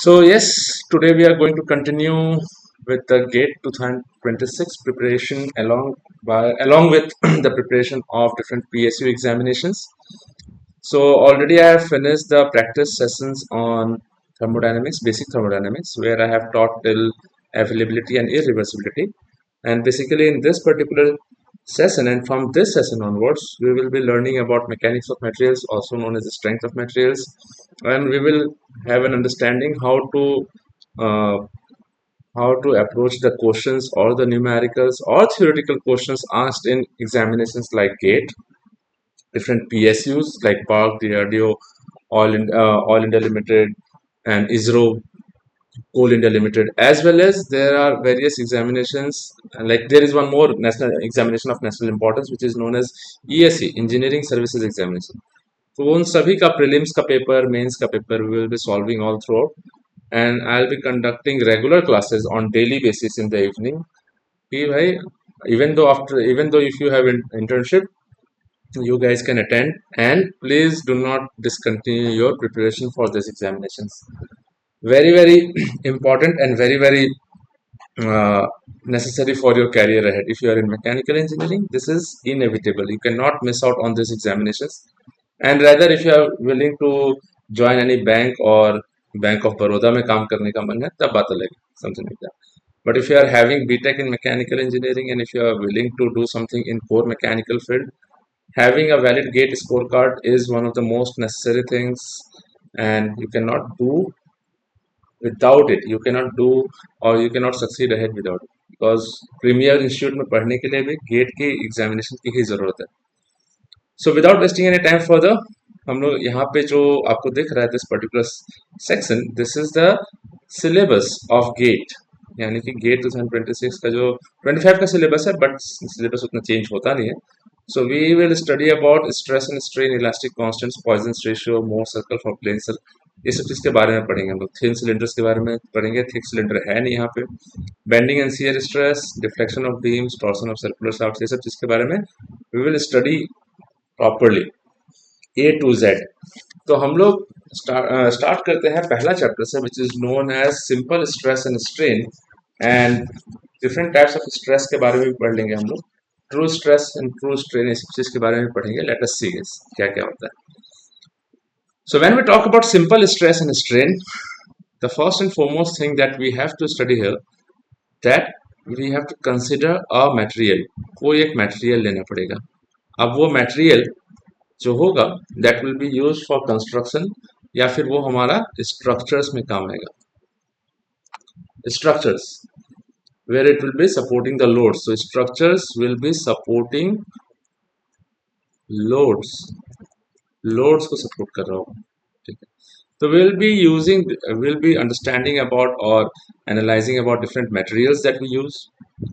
So yes, today we are going to continue with the GATE 2026 preparation along with the preparation of different PSU examinations. So already I have finished the practice sessions on thermodynamics, basic thermodynamics, where I have taught till availability and irreversibility. And basically in this particular session and from this session onwards, we will be learning about mechanics of materials, also known as the strength of materials, and we will have an understanding uh, how to approach the questions or the numericals or theoretical questions asked in examinations like GATE, different PSUs like Park, DRDO, Oil India Limited, and ISRO, Coal India Limited, as well as there are various examinations. Like there is one more national examination of national importance, which is known as ESE, Engineering Services Examination. तो उन सभी का prelims का paper, mains का paper we will be solving all throughout, and I'll be conducting regular classes on daily basis in the evening. कि भाई, even though if you have an internship, you guys can attend, and please do not discontinue your preparation for these examinations. Very important and very uh, necessary for your career ahead. If you are in mechanical engineering, this is inevitable. You cannot miss out on these examinations. And rather, if you are willing to join any bank or Bank of Baroda में काम करने का मन है, तब बात अलग है, something like that. But if you are having BTech in mechanical engineering and if you are willing to do something in core mechanical field, having a valid GATE scorecard is one of the most necessary things, and you cannot do without it. You cannot do or you cannot succeed ahead without it, because premier institute में पढ़ने के लिए भी gate की examination की ही ज़रूरत है. So without wasting any time further, हम लोग यहाँ पे जो आपको दिख रहा है this particular section, this is the syllabus of GATE. यानी कि गेट 2026 का जो 25 का सिलेबस है, बट सिलेबस उतना चेंज होता नहीं है. So we will study about stress and strain, elastic constants, Poisson ratio, Mohr circle for plane cell. ये सब चीज़ के बारे में पढ़ेंगे हम लोग. थिन सिलेंडर्स के बारे में पढ़ेंगे. थिक सिलेंडर है नहीं यहाँ पे. Bending and shear stress, deflection of beams, torsion of circular shafts, ये सब चीज़ के बारे में we will study properly A to Z. तो हम लोग स्टार्ट करते हैं पहला चैप्टर से, which is known as simple stress and strain. And different types of stress के बारे में भी पढ़ लेंगे हम लोग. True stress and true strain, इस चीज के बारे में पढ़ेंगे. लेट अस सी क्या क्या होता है. So when we talk about simple stress and strain, the first and foremost thing that we have to study here, that we have to consider a material. कोई एक material लेना पड़ेगा. अब वो material जो होगा that will be used for construction, या फिर वो हमारा structures में काम आएगा. Structures where it will be supporting the loads. So structures will be supporting loads. Loads को support कर रहा होगा. ठीक है. So we'll be understanding about or analyzing about different materials that we use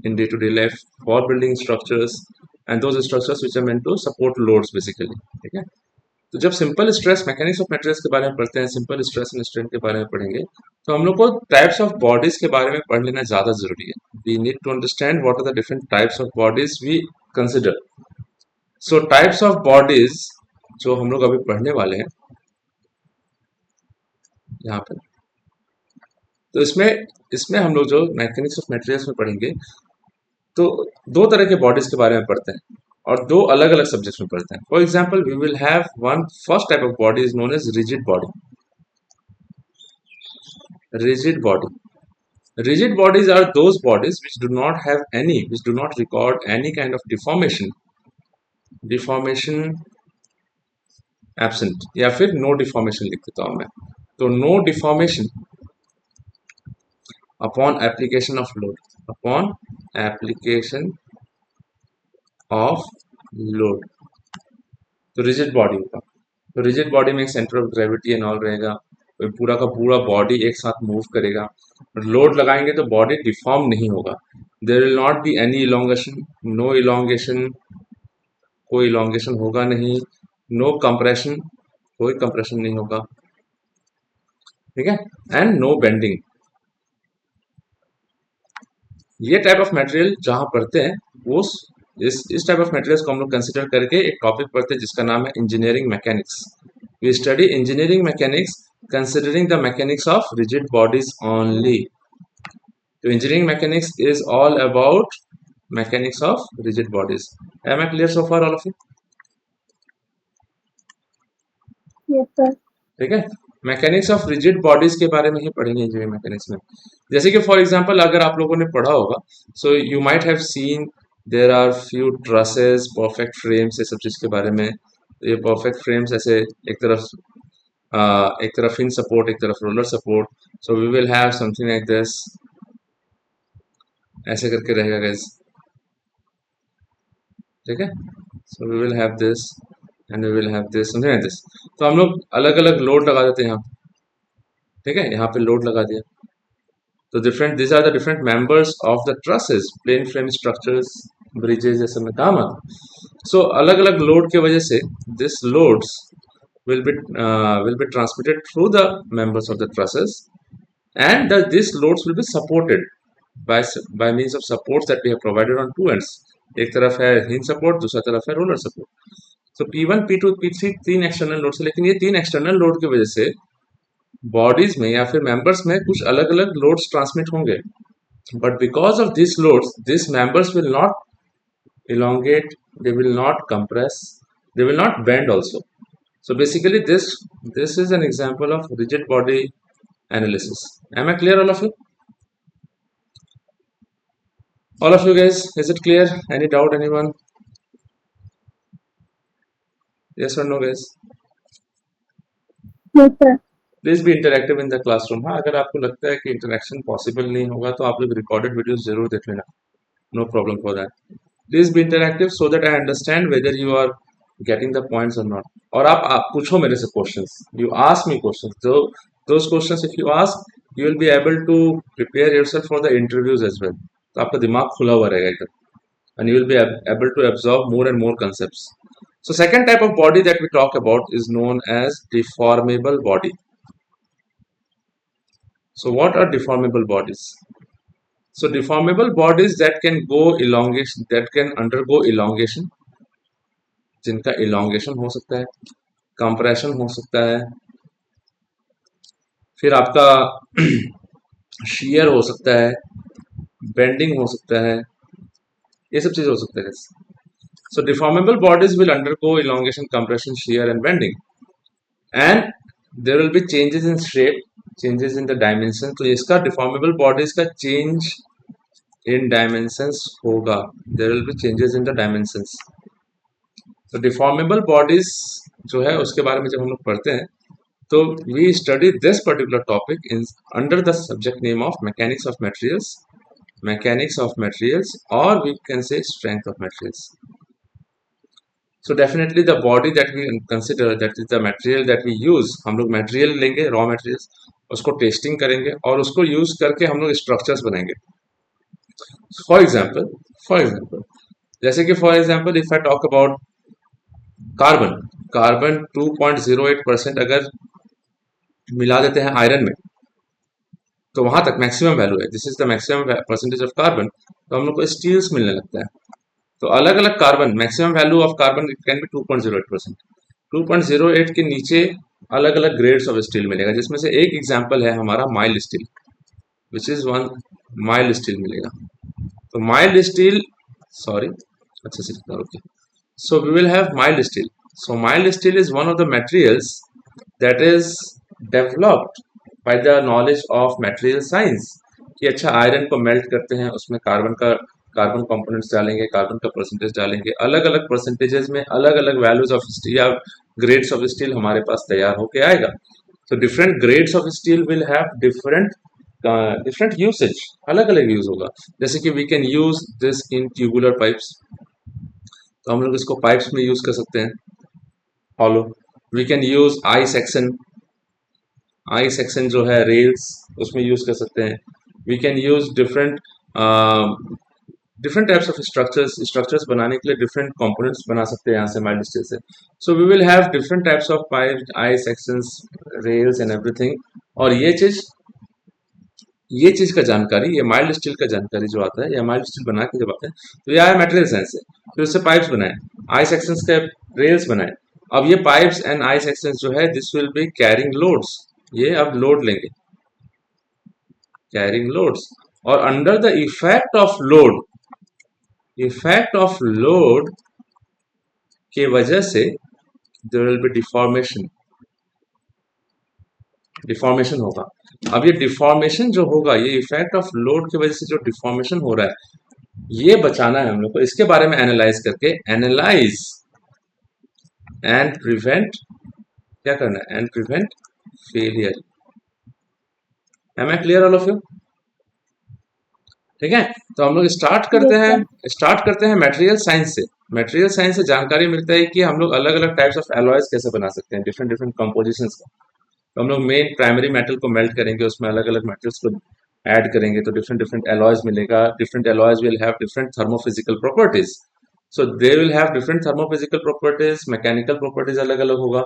in day-to-day life for building structures, and those structures which are meant to support loads basically. ठीक है. तो जब simple stress, mechanics of materials के बारे में पढ़ते हैं, simple stress and strain के बारे में पढ़ेंगे, तो हम लोग को टाइप्स ऑफ बॉडीज के बारे में पढ़ लेना ज़्यादा जरूरी है. We need to understand what are the different types of bodies we consider. So types of bodies जो हम लोग अभी पढ़ने वाले हैं यहाँ पर, तो इसमें इसमें हम लोग जो मैकेनिक्स ऑफ मटेरियल्स में पढ़ेंगे, तो दो तरह के बॉडीज के बारे में पढ़ते हैं और दो अलग अलग सब्जेक्ट्स में पढ़ते हैं. For example, we will have one first type of body is known as rigid body. Rigid body. Rigid bodies are those bodies which do not have any, which do not record any kind of deformation. Deformation absent, या फिर no deformation लिख देता हूं मैं. तो no deformation upon application of load. Upon application of load. तो rigid body होगा. तो रिजिड बॉडी में एक centre of gravity and all रहेगा. पूरा का पूरा बॉडी एक साथ मूव करेगा. लोड लगाएंगे तो बॉडी डिफॉर्म नहीं होगा. There will not be any elongation, no elongation, कोई इलोंगेशन होगा नहीं. नो कंप्रेशन, कोई कंप्रेशन नहीं होगा. ठीक है. And no bending. ये टाइप ऑफ मटेरियल जहां पढ़ते हैं, वो इस टाइप ऑफ मटेरियल्स को हम लोग कंसिडर करके एक टॉपिक पढ़ते हैं जिसका नाम है engineering mechanics. We study engineering mechanics considering the mechanics of rigid bodies only. So engineering mechanics is all about mechanics of rigid bodies. Am I clear so far, all of you? Yes, sir. ठीक है, mechanics of rigid bodies के बारे में ही पढ़ेंगे engineering mechanics में। जैसे कि for example अगर आप लोगों ने पढ़ा होगा, so you might have seen there are few trusses, perfect frames, ये सब चीज के बारे में। ये परफेक्ट फ्रेम्स ऐसे एक तरफ इन सपोर्ट, एक तरफ roller support, so we will have something like this, ऐसे करके रहेगा गाइस, ठीक है। So we will have this and we will have this, something like this. तो हम लोग अलग अलग लोड लगा देते हैं यहाँ, ठीक है, यहाँ पे लोड लगा दिया। तो different, these are the different members of the trusses, plain frame structures, bridges, ये सब में काम आता। सो अलग अलग लोड की वजह से this loads will be transmitted through the members of the trusses, and these loads will be supported by means of supports that we have provided on two ends। एक तरफ है hinge support, दूसरा तरफ है roller support। so P1, P2, P3 तीन external load है, लेकिन ये तीन एक्सटर्नल लोड की वजह से बॉडीज में या फिर मेंबर्स में कुछ अलग अलग लोड्स ट्रांसमिट होंगे, but because of these loads these members will not elongate, they will not compress, they will not bend also। so basically this is an example of rigid body analysis। am I clear, all of you guys? Is it clear? Any doubt, anyone? Yes or no, guys? Yes, sir. Please be interactive in the classroom. हाँ, अगर आपको लगता है कि interaction possible नहीं होगा तो आप लोग रिकॉर्डेड वीडियोस जरूर देख लेना, no problem for that. Please be interactive so that I understand whether you are getting the points और नॉट। और आप पूछो मेरे से questions, you ask me questions, तो those questions if you ask you will be able to prepare yourself for the interviews as well. तो आपका दिमाग खुला हुआ रहेगा एकदम, and you will be able to absorb more and more concepts। So second type of body that we talk about is known as deformable body। So what are deformable bodies? So deformable bodies that can go elongation, that can undergo elongation, जिनका elongation हो सकता है, compression हो सकता है, फिर आपका shear हो सकता है, bending हो सकता है, ये सब चीजें हो सकता है। So deformable bodies will undergo elongation, compression, shear and bending, and there will be changes in shape, changes in the dimension। तो इसका deformable bodies का change in dimensions होगा, there will be changes in the dimensions। तो deformable bodies जो है उसके बारे में जब हम लोग पढ़ते हैं तो we study this particular topic in under the subject name of mechanics of materials, mechanics of materials, or we can say strength of materials। So definitely the body that we consider, that is the material that we use, हम लोग material लेंगे, raw materials, उसको testing करेंगे और उसको use करके हम लोग स्ट्रक्चर्स बनाएंगे। फॉर एग्जाम्पल जैसे कि for example if I talk about carbon, carbon 2.08% अगर मिला देते हैं आयरन में तो वहां तक मैक्सिमम वैल्यू है, this is the maximum percentage of carbon, तो हम लोग को स्टील्स मिलने लगता है। तो अलग अलग carbon, maximum value of carbon can be 2.08%। 2.08 के नीचे अलग अलग ग्रेड्स ऑफ स्टील मिलेगा, जिसमें से एक एग्जांपल है हमारा mild steel, which is one mild steel मिलेगा। तो माइल्ड स्टील, सॉरी अच्छे से लिखना, okay. So we will have mild steel. So mild steel is one of the materials that is developed by the knowledge of material science, कि अच्छा iron को melt करते हैं, उसमें कार्बन कंपोनेंट्स डालेंगे, कार्बन का परसेंटेज डालेंगे, अलग अलग परसेंटेजेस में अलग अलग वैल्यूज ऑफ स्टील या ग्रेड्स ऑफ स्टील हमारे पास तैयार होके आएगा। तो different grades of steel will have different usage, अलग अलग यूज होगा। जैसे कि we can use this in tubular pipes, तो हम लोग इसको पाइप्स में यूज कर सकते हैं, hollow. We can use I section जो है रेल्स, उसमें यूज कर सकते हैं। We can use different types of structures बनाने के लिए डिफरेंट कंपोनेंट्स बना सकते हैं यहाँ से माइल्ड स्टील से। So we will have different types of pipe, I sections, rails and everything. और ये चीज का जानकारी, ये माइल्ड स्टील का जानकारी जो आता है, या माइल्ड स्टील बना के जब आते हैं तो ये आया मटेरियल साइंस से, फिर उससे पाइप्स बनाए, आई सेक्शंस के रेल्स बनाए। अब ये पाइप्स एंड आई सेक्शंस जो है, this will be carrying loads, ये अब लोड लेंगे, कैरिंग लोड्स, और under the effect of load के वजह से देयर विल बी डिफॉर्मेशन होगा। अब ये डिफॉर्मेशन जो होगा, ये इफेक्ट ऑफ लोड की वजह से जो डिफॉर्मेशन हो रहा है, ये बचाना है हम लोग को। इसके बारे में एनालाइज करके एनालाइज एंड प्रिवेंट, क्या करना है, and prevent failure. Am I clear all of you? ठीक है, तो हम लोग Yes, sir. स्टार्ट करते हैं मटेरियल साइंस से। मटेरियल साइंस से जानकारी मिलता है कि हम लोग अलग अलग टाइप्स ऑफ एलॉयज कैसे बना सकते हैं, डिफरेंट डिफरेंट कंपोजिशंस का। तो हम लोग मेन प्राइमरी मेटल को मेल्ट करेंगे, उसमें अलग अलग मेटल्स को ऐड करेंगे, तो डिफरेंट डिफरेंट एलॉयज मिलेगा। Different alloys will have different thermophysical properties, so they will have different thermophysical properties, mechanical properties अलग अलग होगा।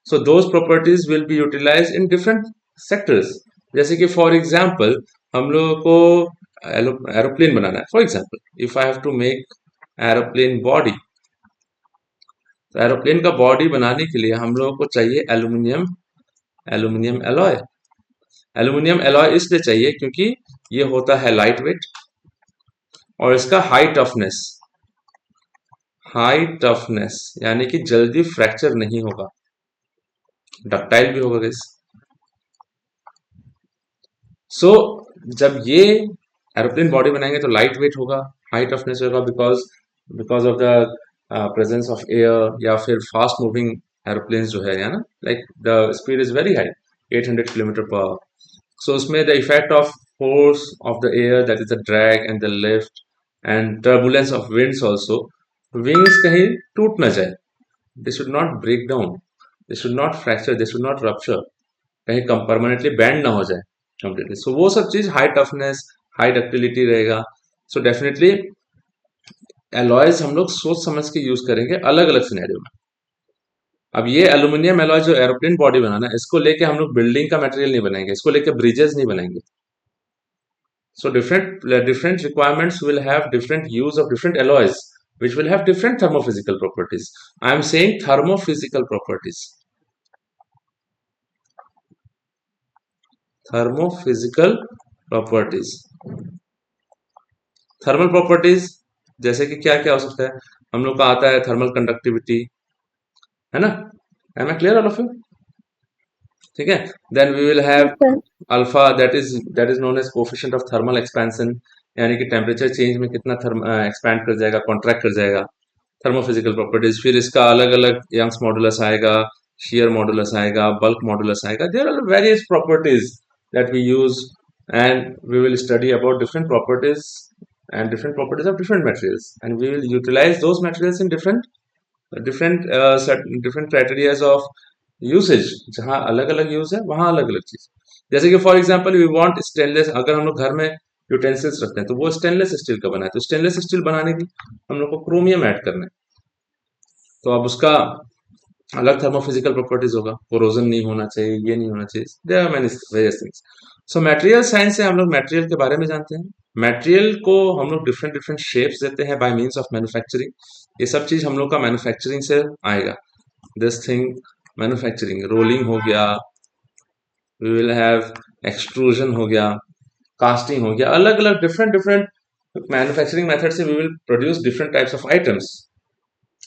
So those properties will be utilize in different sectors. जैसे कि फॉर एग्जाम्पल हम लोगों को एरोप्लेन बनाना है। For example if I have to make aeroplane body, तो एरोप्लेन का बॉडी बनाने के लिए हम लोगों को चाहिए एल्यूमिनियम एलॉय। एल्यूमिनियम एलॉय इसलिए चाहिए क्योंकि ये होता है लाइट वेट, और इसका हाई टफनेस यानी कि जल्दी फ्रैक्चर नहीं होगा, डक्टाइल भी होगा गाइस। सो जब ये एरोप्लेन बॉडी बनाएंगे तो लाइट वेट होगा, हाई टफनेस होगा, because of the presence of air, या फिर फास्ट मूविंग एरोप्लेन जो है, या ना, like the speed is very high, 800 kilometre per hour. So उसमें the effect of force of the air, that is the drag and the lift and turbulence of winds also, wings कहीं टूट ना जाए, they should not break down, they should not fracture, they should not rupture, कहीं permanently band ना हो जाए completely। so वो सब चीज हाई टफनेस, हाई डक्टिलिटी रहेगा। so definitely एलॉयज हम लोग सोच समझ के यूज करेंगे अलग अलग सिनेरियो में। अब ये एल्यूमिनियम एलॉय जो एरोप्लेन बॉडी बनाना है, इसको लेके हम लोग बिल्डिंग का मटेरियल नहीं बनाएंगे, इसको लेके ब्रिजेस नहीं बनाएंगे। So different requirements will have different use of different alloys, which will have different thermophysical properties. I am saying thermophysical properties. Thermophysical properties. Thermal properties जैसे कि क्या क्या हो सकता है, हम लोग का आता है थर्मल कंडक्टिविटी, है ना? Am I clear all of you? ठीक है, then we will have Yes, sir. Alpha, that is known as coefficient of thermal expansion, यानी कि टेम्परेचर चेंज में कितना एक्सपैंड कर जाएगा, कॉन्ट्रैक्ट कर जाएगा। थर्मोफिजिकल प्रॉपर्टीज, फिर इसका अलग अलग यंग्स मॉडुलस आएगा, shear modulus आएगा, bulk modulus आएगा। there are various properties that we use, and we will study about different properties of different materials, and we will utilize those materials in different criteria of usage. जहां अलग अलग use है वहां अलग अलग चीज। जैसे कि for example we want stainless, अगर हम लोग घर में यूटेंसिल्स रखते हैं तो वो स्टेनलेस स्टील का बना है, तो स्टेनलेस स्टील बनाने के लिए हम लोग को क्रोमियम ऐड करना है, तो अब उसका अलग थर्मोफिजिकल प्रॉपर्टीज होगा, कोरोजन नहीं होना चाहिए, ये नहीं होना चाहिए, there are many various things. So material science से हम लोग मटेरियल के बारे में जानते हैं। मटेरियल को हम लोग डिफरेंट डिफरेंट शेप्स देते हैं बाय मींस ऑफ मैन्युफैक्चरिंग। ये सब चीज हम लोग का मैन्युफैक्चरिंग से आएगा। दिस थिंग मैन्युफैक्चरिंग, रोलिंग हो गया, वी विल हैव एक्सट्रूजन हो गया, कास्टिंग हो गया, अलग अलग डिफरेंट डिफरेंट मैन्युफैक्चरिंग मेथड से we will produce different types of items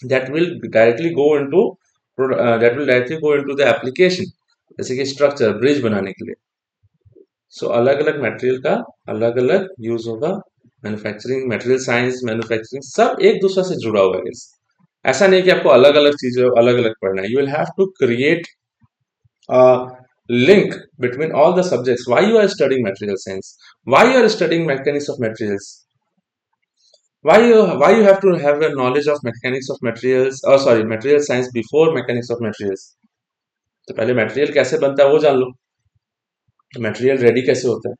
that will directly go into the application, जैसे कि स्ट्रक्चर, ब्रिज बनाने के लिए। सो अलग अलग मटेरियल का अलग अलग यूज होगा। मैन्युफैक्चरिंग, मटेरियल साइंस, मैन्युफैक्चरिंग सब एक दूसरे से जुड़ा हुआ है। ऐसा नहीं कि आपको अलग अलग चीजें अलग अलग पढ़ना है, you will have to create a link between all the subjects. Why you are studying material science, why you are studying mechanics of materials, why you have to have a knowledge of mechanics of materials, or sorry, material science before mechanics of materials। तो पहले material कैसे बनता है वो जान लो, material ready कैसे होता है,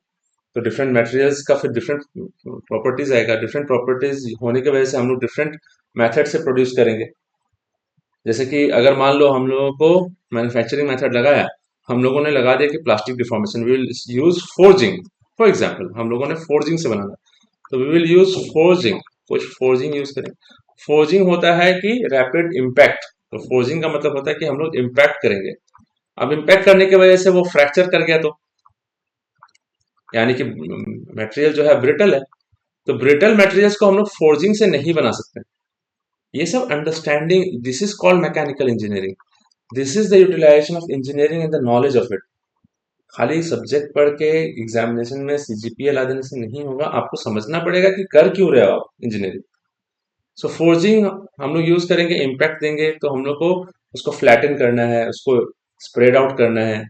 तो डिफरेंट मटेरियल्स का फिर डिफरेंट प्रॉपर्टीज आएगा, डिफरेंट प्रॉपर्टीज होने की वजह से हम लोग डिफरेंट मेथड से प्रोड्यूस करेंगे। जैसे कि अगर मान लो हम लोगों को मैन्युफैक्चरिंग मेथड लगाया, हम लोगों ने लगा दिया कि plastic deformation, we will use forging. For example हम लोगों ने फोर्जिंग से बनाना, तो वी विल यूज फोर्जिंग, कुछ फोर्जिंग यूज करें। फोर्जिंग होता है कि रैपिड इम्पैक्ट, तो फोर्जिंग का मतलब होता है कि हम लोग इम्पैक्ट करेंगे। अब इम्पैक्ट करने की वजह से वो फ्रैक्चर कर गया, तो यानी कि मटेरियल जो है ब्रिटल है, तो ब्रिटल मटेरियल्स को हम लोग फोर्जिंग से नहीं बना सकते। ये सब understanding, this is called mechanical engineering. This is the utilization of engineering and the knowledge of it. खाली सब्जेक्ट पढ़ के एग्जामिनेशन में सीजीपीए ला देने से नहीं होगा, आपको समझना पड़ेगा कि कर क्यों रहे हो आप इंजीनियरिंग। सो फोर्जिंग हम लोग यूज करेंगे, इम्पैक्ट देंगे, तो हम लोग को उसको फ्लैटन करना है, उसको स्प्रेड आउट करना है।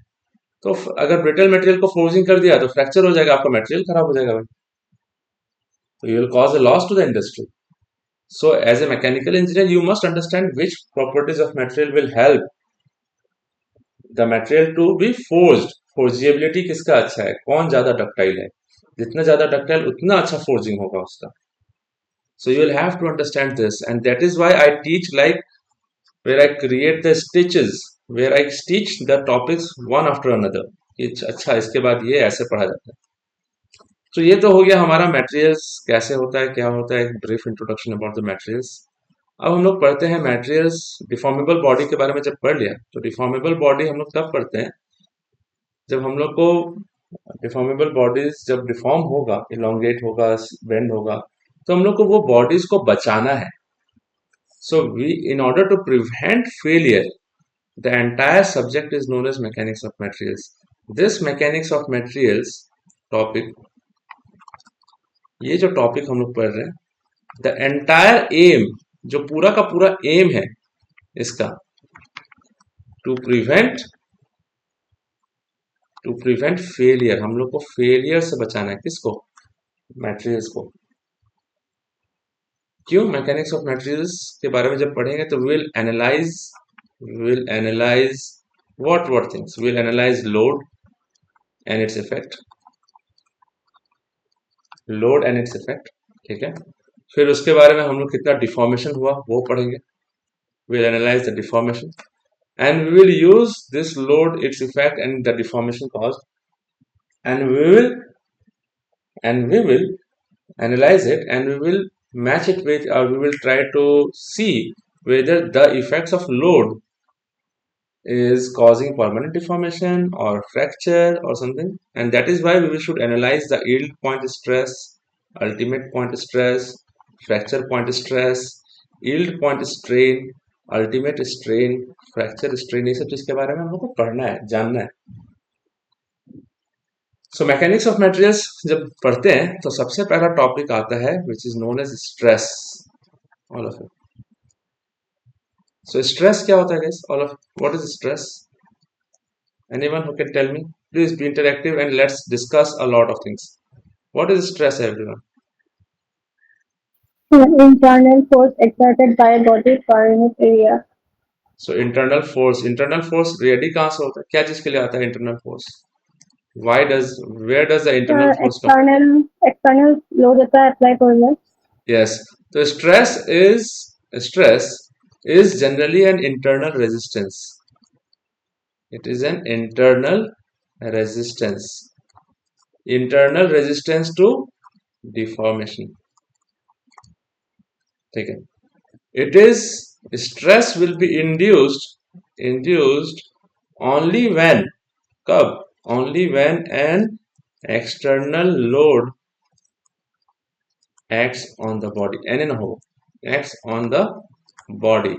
तो अगर ब्रिटल मटेरियल को फोर्जिंग कर दिया तो फ्रैक्चर हो जाएगा, आपका मटेरियल खराब हो जाएगा भाई, तो you will cause a loss to the industry. So as a mechanical engineer, you must understand which properties of material will help the material to be forged. Forgeability किसका अच्छा है, कौन ज्यादा डक्टाइल है, जितना ज्यादा डक्टाइल उतना अच्छा फोर्जिंग होगा उसका। So you will have to understand this, and that is why I teach like where I create the stitches, where I teach the topics one after another. अच्छा इसके बाद ये ऐसे पढ़ा जाता है। तो ये तो हो गया हमारा मटेरियल्स कैसे होता है, क्या होता है, एक brief introduction about the materials. अब हम लोग पढ़ते हैं मटेरियल्स। डिफॉर्मेबल बॉडी के बारे में जब पढ़ लिया, तो डिफॉर्मेबल बॉडी हम लोग तब पढ़ते हैं जब हम लोग को डिफॉर्मेबल बॉडीज जब डिफॉर्म होगा, इलोंगेट होगा, बेंड होगा, तो हम लोग को वो बॉडीज को बचाना है। So we in order to prevent failure, the entire subject is known as mechanics of materials. This mechanics of materials topic, ये जो टॉपिक हम लोग पढ़ रहे हैं, द एंटायर एम, जो पूरा का पूरा एम है इसका, टू प्रिवेंट फेलियर, हम लोग को फेलियर से बचाना है। किसको? मटेरियल्स को। क्यों? मैकेनिक्स ऑफ मटेरियल्स के बारे में जब पढ़ेंगे तो will analyse what things, will analyse load and its effect, ठीक है। फिर उसके बारे में हम लोग कितना डिफॉर्मेशन हुआ वो पढ़ेंगे, will analyse the deformation, and we will use this load, its effect, and the deformation caused, and we will analyze it, and we will match it with, or we will try to see whether the effects of load is causing permanent deformation or fracture or something. And that is why we should analyze the yield point stress, ultimate point stress, fracture point stress, yield point strain, ultimate strain, fracture strain, ये सब चीज के बारे में हम लोग को पढ़ना है, जानना है। सो मैकेनिक्स ऑफ मटेरियल्स जब पढ़ते हैं तो सबसे पहला टॉपिक आता है which is known as stress, all of it. So stress क्या होता है guys, all of, what is stress? Anyone who can tell me? Please be interactive and let's discuss a lot of things. What is stress everyone? Internal force exerted by a body for a unit area. So internal force ready कहाँ से होता है, क्या चीज के लिए आता है internal force? Why does, where does the internal force come? External load होता है apply force. Yes. So stress is generally an internal resistance. It is an internal resistance to deformation. ठीक है। It is, stress will be induced only when, कब? Only when an external load acts on the body, acts on the body.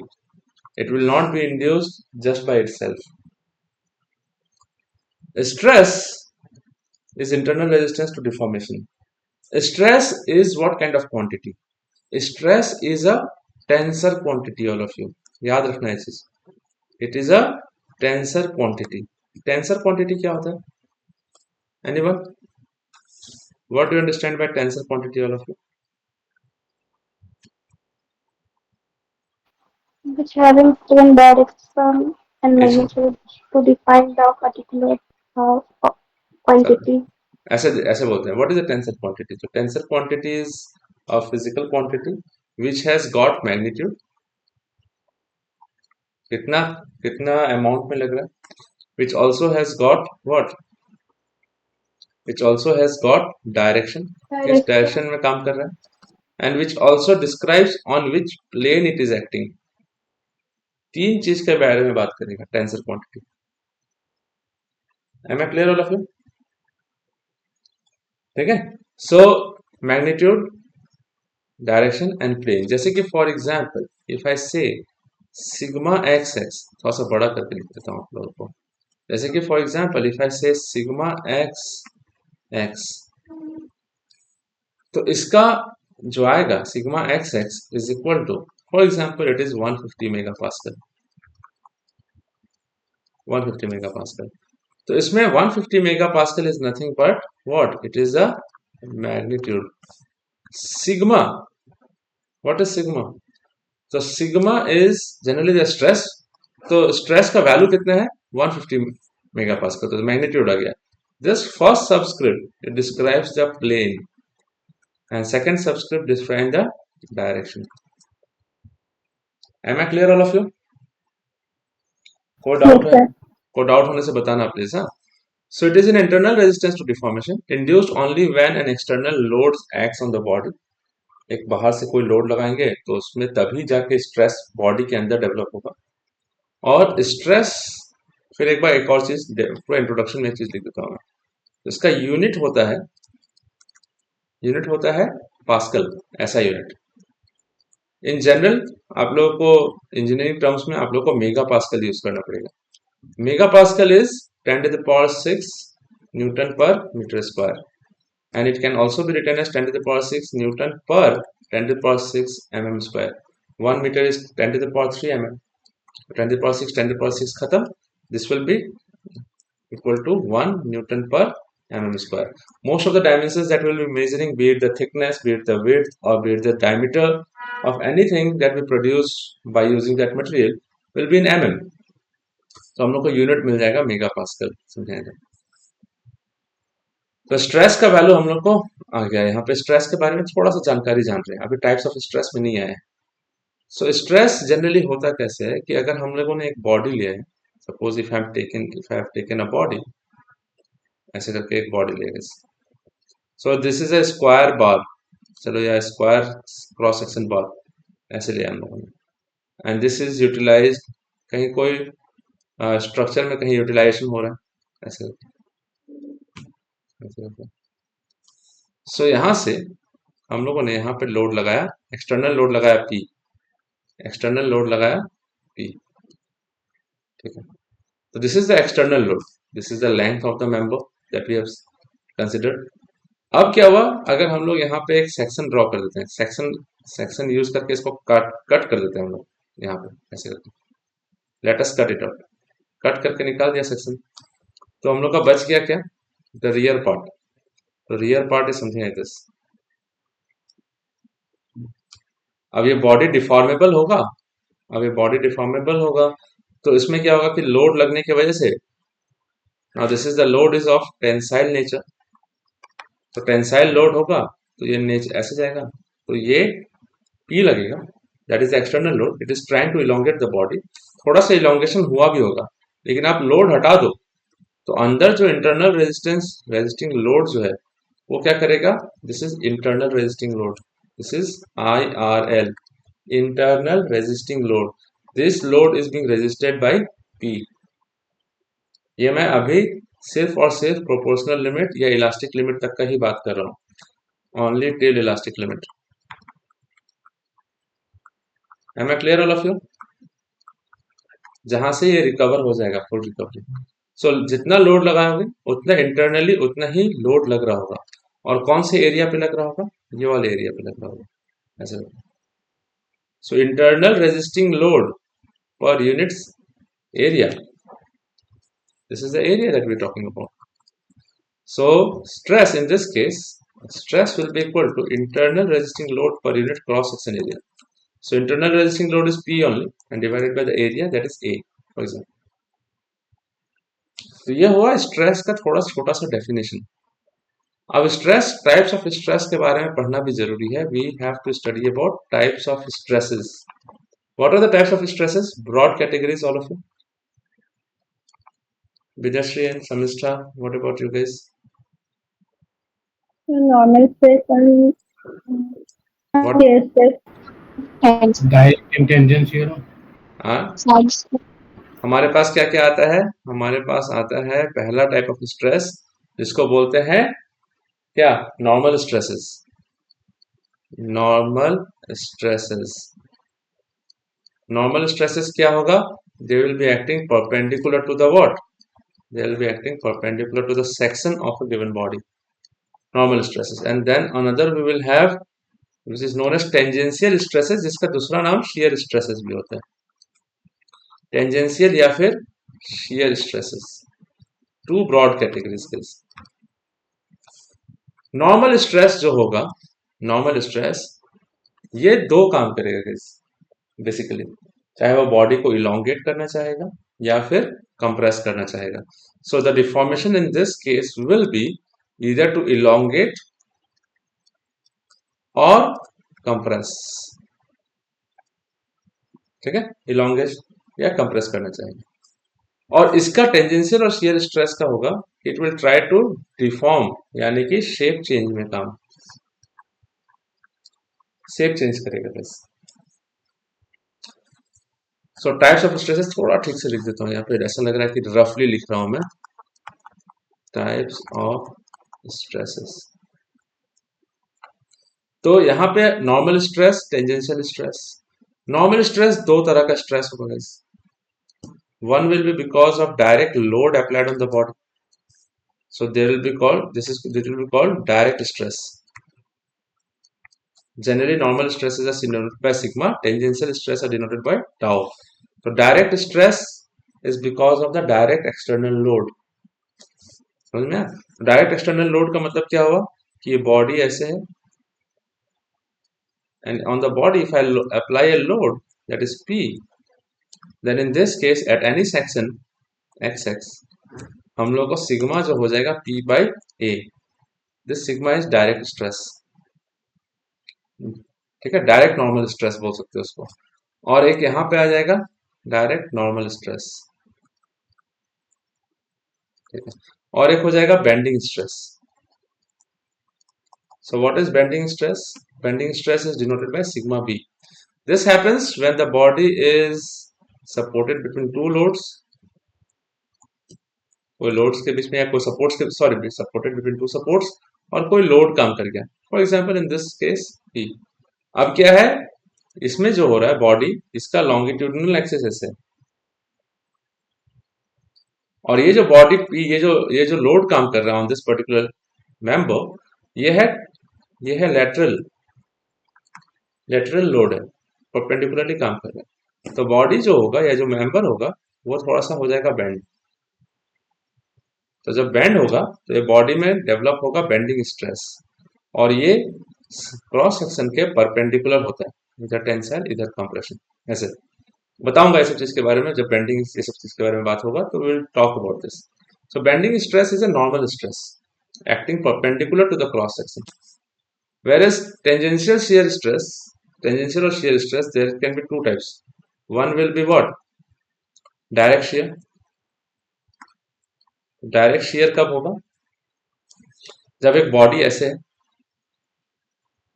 It will not be induced just by itself. Stress is internal resistance to deformation. Stress is what kind of quantity? Stress is a tensor quantity, all of you. याद रखना है चीज. It is a tensor quantity. Tensor quantity क्या होता है? Anyone? What do you understand by tensor quantity, all of you? Which having given direction and magnitude to define the particular quantity. ऐसे बोलते हैं. What is a tensor quantity? So tensor quantity is a physical quantity which has got magnitude. कितना amount में लग रहा है? Which also has got what? Which also has got direction. किस direction में काम कर रहा है? And which also describes on which plane it is acting. तीन चीज के बारे में बात करेगा tensor quantity. Am I clear all of you? ठीक है. So magnitude, direction and plane. जैसे कि for example if I say sigma xx, थोड़ा सा बड़ा करके लिख देता हूँ आप लोगों को. जैसे कि for example if I say sigma x, तो इसका जो आएगा sigma xx is equal to, for example it is 150 megapascal. 150 megapascal. तो इसमें 150 megapascal is nothing but what? It is a magnitude. Sigma, what is sigma? तो sigma is generally the stress. तो stress का value कितना है? 150 megapascal. तो magnitude आ गया. This first subscript it describes the plane and second subscript describe the direction. Am I clear all of you? कोई doubt है? कोई डाउट होने से बताना प्लीज. हाँ. So it is an internal resistance to deformation induced only when an external load acts on the body. एक बाहर से कोई लोड लगाएंगे तो उसमें तभी जाके स्ट्रेस बॉडी के अंदर डेवलप होगा. और स्ट्रेस, फिर एक बार एक और चीज पूरा इंट्रोडक्शन में एक चीज लिख देता हूँ. इसका यूनिट होता है पास्कल. ऐसा यूनिट इन जनरल आप लोगों को इंजीनियरिंग टर्म्स में आप लोगों को मेगा पास्कल यूज करना पड़ेगा. Mega pascal is 10 to the power 6 newton per metre square and it can also be written as 10 to the power 6 Newton per 10 to the power 6 mm square. 1 meter is 10 to the power 3 mm. 10 to the power 6, 10 to the power 6 khatam. This will be equal to 1 Newton per mm square. Most of the dimensions that we'll be measuring, be it the thickness, be it the width, or be it the diameter of anything that we produce by using that material will be in mm. तो हम लोग को unit मिल जाएगा mega pascal. समझाएगा. तो stress का value हम लोग को आ गया. यहाँ पे स्ट्रेस के बारे में थोड़ा सा जानकारी जान रहे हैं. अभी टाइप्स ऑफ स्ट्रेस में नहीं आए. सो स्ट्रेस जनरली होता कैसे है कि अगर हम लोगों ने एक बॉडी लिया है, suppose if I have taken a body, ऐसे करके एक बॉडी लिया. सो this is a square bar. चलो या स्क्वायर क्रॉस सेक्शन बार ऐसे लिया हम लोगों ने. एंड दिस इज यूटिलाइज, कहीं कोई स्ट्रक्चर में कहीं यूटिलाइजेशन हो रहा है ऐसे. सो यहाँ से हम लोगों ने यहाँ पे लोड लगाया, एक्सटर्नल लोड लगाया P. एक्सटर्नल लोड लगाया P. ठीक है. तो this is the external load. This is the length of the member that we have considered. अब क्या हुआ, अगर हम लोग यहाँ पे एक सेक्शन ड्रॉ कर देते हैं, सेक्शन यूज करके इसको कट कर देते हैं हम लोग यहाँ पे ऐसे करके. Let us cut it out. Cut करके निकाल दिया सेक्शन. तो हम लोग का बच गया क्या? The rear part. तो rear part is something like this. अब ये बॉडी डिफॉर्मेबल होगा. तो इसमें क्या होगा कि लोड लगने की वजह से, now this is the load is of tensile nature. तो टेंसाइल लोड होगा तो ये नेचर ऐसे जाएगा. तो ये P लगेगा. That is external load. It is trying to elongate the body. थोड़ा सा इलोंगेशन हुआ भी होगा, लेकिन आप लोड हटा दो तो अंदर जो इंटरनल रेजिस्टिंग लोड जो है वो क्या करेगा? This is internal resisting load. This is IRL, internal resisting load. This load is being resisted by P. ये मैं अभी सिर्फ और सिर्फ प्रोपोर्शनल लिमिट या इलास्टिक लिमिट तक का ही बात कर रहा हूँ. Only till elastic limit. Am I clear all of you? जहां से ये रिकवर हो जाएगा, फुल रिकवरी. सो जितना लोड लगाओगे उतना इंटरनली उतना ही लोड लग रहा होगा. और कौन से एरिया पे लग रहा होगा? ये वाले एरिया पे लग रहा होगा ऐसे. So internal resisting load per units area. This is the area that we're talking about. So stress in this case, stress will be equal to internal resisting load per unit cross section area. So internal resisting load is P only and divided by the area, that is A, for example. तो ये हुआ stress का थोड़ा छोटा सा definition. अब stress, types of stress के बारे में पढ़ना भी जरूरी है. We have to study about types of stresses. What are the types of stresses? Broad categories, all of you. Vidyashree and Samishta, what about you guys? Normal stress and What? stress. Direct and tangential. Side stress. हमारे पास क्या क्या आता है? हमारे पास आता है पहला type of stress जिसको बोलते हैं क्या? Normal stresses. Normal stresses. Normal stresses क्या होगा? They will be acting perpendicular to the what? They will be acting perpendicular to the section of a given body. Normal stresses. And then another we will have which is known as tangential stresses, जिसका दूसरा नाम shear stresses भी होता है। Tangential या फिर shear stresses, two broad categories के। Normal stress जो होगा, नॉर्मल स्ट्रेस ये दो काम करेगा बेसिकली, चाहे वो बॉडी को इलोंगेट करना चाहेगा या फिर कंप्रेस करना चाहेगा। So the deformation in this case will be either to elongate और कंप्रेस। ठीक है, इलोंगेट या कंप्रेस करना चाहेगा। और इसका टेंजेंशियल और शियर स्ट्रेस का होगा, it will try to deform, यानी कि शेप चेंज में काम, शेप चेंज करेगा बस। सो टाइप्स ऑफ स्ट्रेसेस थोड़ा ठीक से लिख देता हूँ यहाँ पे, ऐसा लग रहा है कि रफली लिख रहा हूं मैं। टाइप्स ऑफ स्ट्रेसेस, तो यहाँ पे normal stress, tangential stress. Normal stress दो तरह का स्ट्रेस होगा। One will be because of direct load applied on the body, so they will be called, this will be called direct stress. Generally normal stresses are denoted by sigma, tangential stress are denoted by tau. So direct stress is because of the direct external load। समझ में आया? Direct external load का मतलब क्या हुआ कि ये body ऐसे है, and on the body if I apply a load that is P, then in this case at any section xx हम लोग को सिग्मा जो हो जाएगा P by A। This sigma is direct stress. ठीक है, डायरेक्ट नॉर्मल स्ट्रेस बोल सकते हो उसको। और एक यहां पे आ जाएगा डायरेक्ट नॉर्मल स्ट्रेस। ठीक है, और एक हो जाएगा bending stress. So what is bending stress? Bending stress is denoted by sigma B। This happens when the body is supported between two loads, कोई लोड्स के बीच में, या कोई सपोर्ट्स के, sorry, supported between two supports, और कोई load काम कर गया, for example in this case P। अब क्या है इसमें जो हो रहा है, बॉडी इसका लॉन्गिट्यूडिनल एक्सिस है, और ये जो बॉडी ये जो लोड काम कर रहा है ऑन दिस पर्टिकुलर मेंबर, ये है लेटरल लोड है, परपेंडिकुलरली काम कर रहा है। तो बॉडी जो होगा या जो मेंबर होगा वो थोड़ा सा हो जाएगा बेंड। तो जब बेंड होगा तो ये बॉडी में डेवलप होगा बेंडिंग स्ट्रेस, और ये क्रॉस सेक्शन के परपेंडिकुलर होता है, इधर टेंशन इधर कंप्रेशन। ऐसे बताऊंगा ये सब चीज के बारे में, जब बेंडिंग ये सब चीज के बारे में बात होगा तो will talk about this. So bending stress is a normal stress acting perpendicular to the cross section, whereas tangential shear stress, tangential or shear stress, there can be two types. One will be what? Direct shear। Direct shear कब होगा? जब एक body ऐसे है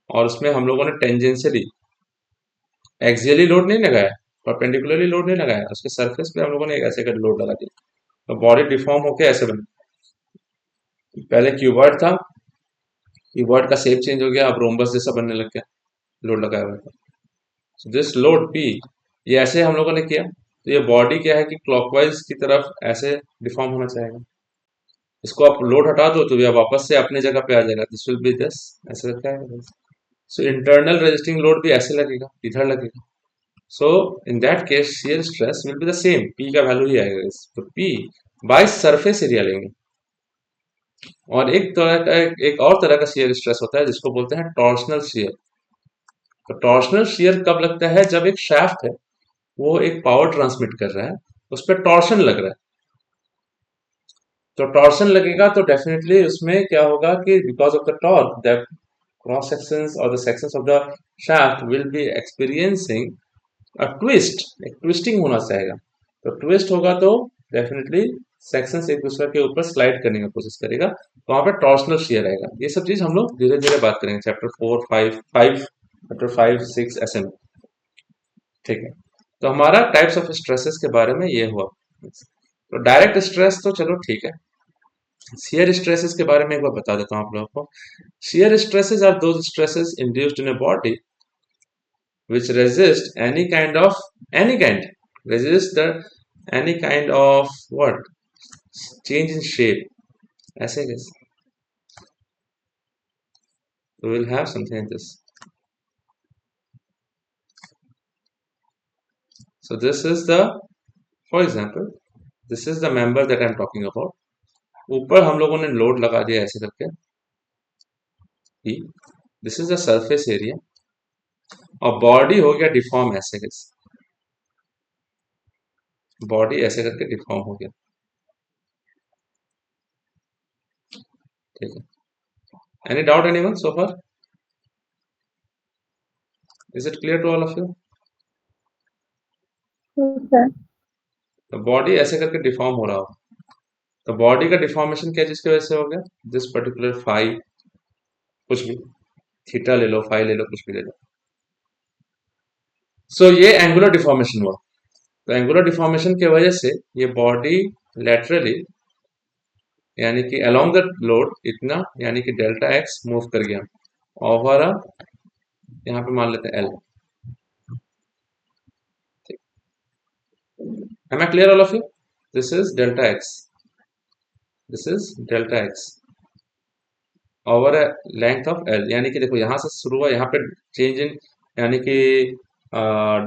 और उसमें हम लोगों ने टेंजेंशियली, एक्सियली लोड नहीं लगाया, परपेंडिकुलरली लोड नहीं लगाया, उसके सरफेस पे हम लोगों ने एक ऐसे का लोड लगा दिया, तो बॉडी डिफॉर्म होके ऐसे बने। पहले क्यूबॉइड था, क्यूबॉइड का शेप चेंज हो गया, अब रोम्बस जैसा बनने लग गया लोड लगाया हुआ था। सो दिस लोड P, ये ऐसे हम लोगों ने किया, तो ये बॉडी क्या है कि क्लॉकवाइज की तरफ ऐसे डिफॉर्म होना चाहेगा। इसको आप लोड हटा दो तो ये वापस से अपने जगह पे आ जाएगा, दिस विल बी दिस, ऐसे रखा है। सो इंटरनल रेजिस्टिंग लोड भी ऐसे लगेगा, इधर लगेगा। So in that case shear stress will be the same, P का वैल्यू ही आएगा, तो P बाय सरफेस एरिया लेंगे। और एक और तरह का शियर स्ट्रेस होता है जिसको बोलते हैं टॉर्सनल शियर। तो टॉर्सनल शियर कब लगता है? जब एक शाफ्ट है वो एक पावर ट्रांसमिट कर रहा है, उस पर टॉर्शन लग रहा है। तो टॉर्शन लगेगा तो डेफिनेटली उसमें क्या होगा कि because of the torque that cross sections और the sections of the shaft will be experiencing a twist, एक ट्विस्टिंग होना चाहेगा। तो ट्विस्ट होगा तो डेफिनेटली सेक्शंस एक दूसरे के ऊपर स्लाइड करने की कोशिश करेगा, तो वहां पे टॉर्सनल शियर आएगा। ये सब चीज हम लोग धीरे धीरे बात करेंगे चैप्टर 4, 5, चैप्टर 5, 6 ऐसे में। ठीक है, तो हमारा टाइप्स ऑफ स्ट्रेसेस के बारे में ये हुआ। तो डायरेक्ट स्ट्रेस तो चलो ठीक है, शियर स्ट्रेसेस के बारे में एक बार बता देता हूँ आप लोगों को। Shear stresses are those stresses induced in a body which resist any kind resist the any kind of what change in shape, ऐसे कैसे, we will have something like this. So this is the, for example, this is the member that I'm talking about. ऊपर हम लोगों ने load लगा दिया ऐसे करके, this is the surface area, और बॉडी हो गया डिफॉर्म ऐसे कैसे, बॉडी ऐसे करके डिफॉर्म हो गया, ठीक है। Any doubt anyone so far? Is it clear to all of you? Yes, sir. तो बॉडी ऐसे करके डिफॉर्म हो रहा हो, तो बॉडी का डिफॉर्मेशन क्या जिसकी वजह से हो गया, दिस पर्टिकुलर फाई, कुछ भी, थीटा ले लो, फाई ले लो, कुछ भी ले लो। सो ये एंगुलर डिफॉर्मेशन हुआ। तो एंगुलर डिफॉर्मेशन की वजह से ये बॉडी लेटरली यानी कि अलोंग द लोड इतना यानी कि डेल्टा एक्स मूव कर गया ओवर अ, यहाँ पे मान लेते हैं L. Am I clear all of you? This is delta x. This is delta x over a length of L, यानी कि देखो यहाँ से शुरू हुआ, यहाँ पे चेंज इन यानी कि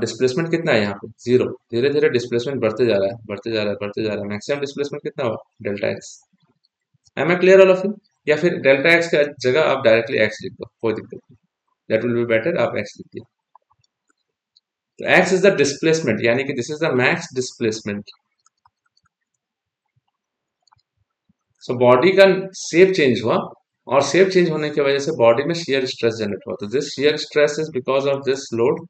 डिस्प्लेसमेंट कितना है यहाँ पे, जीरो। धीरे धीरे डिस्प्लेसमेंट बढ़ते जा रहा है, बढ़ते जा रहा है, बढ़ते जा रहा है, मैक्सिमम डिस्प्लेसमेंट कितना हुआ, delta x. Am I clear all of you? या फिर डेल्टा एक्स की जगह आप डायरेक्टली एक्स लिख दो, कोई दिक्कत नहीं, दैट विल बी बेटर, आप एक्स लिख दिए। तो एक्स इज द डिस्प्लेसमेंट यानी कि this is the max displacement. So body का शेप चेंज हुआ, और शेप चेंज होने की वजह से बॉडी में शियर स्ट्रेस जनरेट हुआ। तो this shear stress is because of this load.